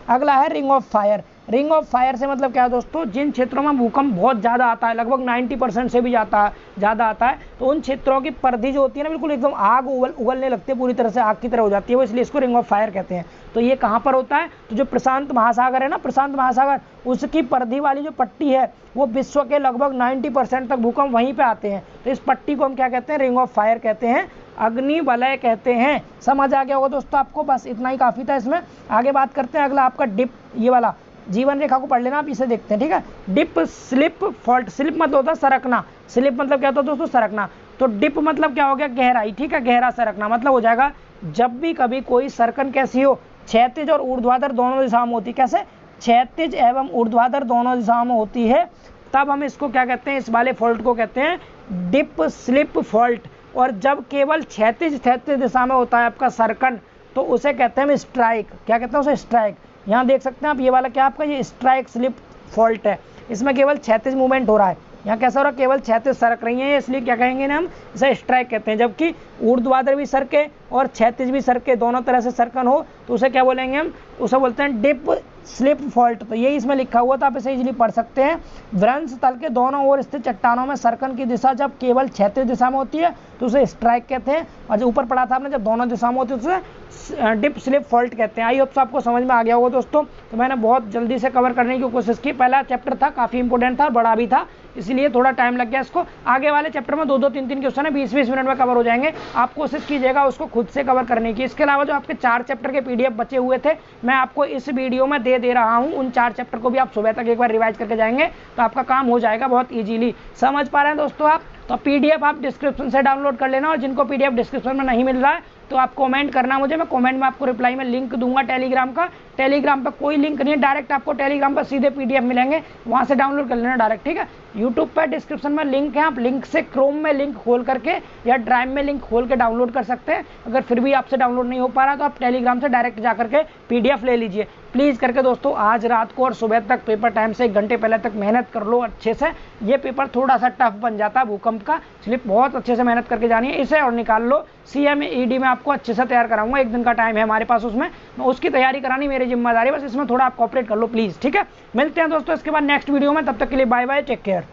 अगला है ring of fire. Ring of fire से मतलब क्या है दोस्तों, जिन क्षेत्रों में भूकंप बहुत ज़्यादा आता है, लगभग 90% से भी ज़्यादा आता है, तो उन क्षेत्रों की परिधि जो होती है ना, बिल्कुल एकदम आग उगलने लगती है, पूरी तरह से आग की तरह हो जाती है वो, इसलिए इसको रिंग ऑफ फायर कहते हैं। तो ये कहाँ पर होता है, तो जो प्रशांत महासागर है ना, प्रशांत महासागर, उसकी परिधि वाली जो पट्टी है वो विश्व के लगभग 90% तक भूकंप वहीं पे आते हैं। तो इस पट्टी को हम क्या कहते हैं, रिंग ऑफ फायर कहते हैं, अग्नि वलय कहते हैं। समझ आ गया होगा दोस्तों आपको, बस इतना ही काफ़ी था इसमें। आगे बात करते हैं, अगला आपका डिप, ये वाला जीवन रेखा को पढ़ लेना, आप इसे देखते हैं, ठीक है। Dip slip fault. स्लिप मतलब होता है सरकना, स्लिप मतलब क्या होता है दोस्तों, सरकना। तो डिप मतलब क्या हो गया, गहराई, ठीक है, गहरा सरकना। मतलब हो जाएगा जब भी कभी कोई सरकन कैसी हो, क्षैतिज और ऊर्ध्वाधर दोनों दिशाओं में होती है। कैसे, क्षैतिज एवं ऊर्ध्वाधर दोनों दिशाओं में होती है, तब हम इसको क्या कहते हैं, इस वाले फॉल्ट को कहते हैं डिप स्लिप फॉल्ट। और जब केवल क्षैतिज दिशा में होता है आपका सरकन, तो उसे कहते हैं हम स्ट्राइक। क्या कहते हैं उसे, स्ट्राइक। यहाँ देख सकते हैं आप, ये वाला क्या आपका, ये स्ट्राइक स्लिप फॉल्ट है। इसमें केवल क्षैतिज मूवमेंट हो रहा है, यहाँ कैसा हो रहा है, केवल क्षैतिज सरक रही है, इसलिए क्या कहेंगे ना हम, इसे स्ट्राइक कहते हैं। जबकि ऊर्ध्वाधर भी सरके और क्षैतिज भी सरके, दोनों तरह से सरकन हो, तो उसे क्या बोलेंगे हम, उसे बोलते हैं डिप स्लिप फॉल्ट। तो यही इसमें लिखा हुआ था, आप इसे इजीली पढ़ सकते हैं। भ्रंश तल के दोनों ओर स्थित चट्टानों में सरकन की दिशा जब केवल क्षैतिज दिशा में होती है तो उसे स्ट्राइक कहते हैं, और जो ऊपर पढ़ा था आपने, जब दोनों दिशा में होती है तो उसे डिप स्लिप फॉल्ट कहते हैं। आई होप आपको समझ में आ गया होगा दोस्तों। तो मैंने बहुत जल्दी से कवर करने की कोशिश की, पहला चैप्टर था काफ़ी इंपॉर्टेंट था और बड़ा भी था, इसलिए थोड़ा टाइम लग गया इसको। आगे वाले चैप्टर में 2-2, 3-3 क्वेश्चन है, 20-20 मिनट में कवर हो जाएंगे। आप कोशिश कीजिएगा उसको खुद से कवर करने की। इसके अलावा जो आपके 4 चैप्टर के PDF बचे हुए थे, मैं आपको इस वीडियो में दे रहा हूँ। उन 4 चैप्टर को भी आप सुबह तक एक बार रिवाइज करके जाएंगे तो आपका काम हो जाएगा बहुत ईजीली। समझ पा रहे हैं दोस्तों आप। तो PDF आप डिस्क्रिप्शन से डाउनलोड कर लेना, और जिनको PDF डिस्क्रिप्शन में नहीं मिल रहा है तो आप कमेंट करना मुझे, मैं कमेंट में आपको रिप्लाई में लिंक दूंगा टेलीग्राम का। टेलीग्राम पर कोई लिंक नहीं है, डायरेक्ट आपको टेलीग्राम पर सीधे PDF मिलेंगे, वहाँ से डाउनलोड कर लेना डायरेक्ट, ठीक है। यूट्यूब पर डिस्क्रिप्शन में लिंक है, आप लिंक से क्रोम में लिंक खोल करके या ड्राइव में लिंक खोल के डाउनलोड कर सकते हैं। अगर फिर भी आपसे डाउनलोड नहीं हो पा रहा तो आप टेलीग्राम से डायरेक्ट जा करके PDF ले लीजिए प्लीज़ करके। दोस्तों आज रात को और सुबह तक पेपर टाइम से 1 घंटे पहले तक मेहनत कर लो अच्छे से। ये पेपर थोड़ा सा टफ बन जाता है भूकंप का, इसलिए बहुत अच्छे से मेहनत करके जानी है इसे, और निकाल लो। CMA ED में आपको अच्छे से तैयार कराऊंगा, 1 दिन का टाइम है हमारे पास, उसमें उसकी तैयारी करानी मेरी जिम्मेदारी है, बस इसमें थोड़ा आप कोऑपरेट कर लो प्लीज़, ठीक है। मिलते हैं दोस्तों इसके बाद नेक्स्ट वीडियो में, तब तक के लिए बाय बाय, टेक केयर।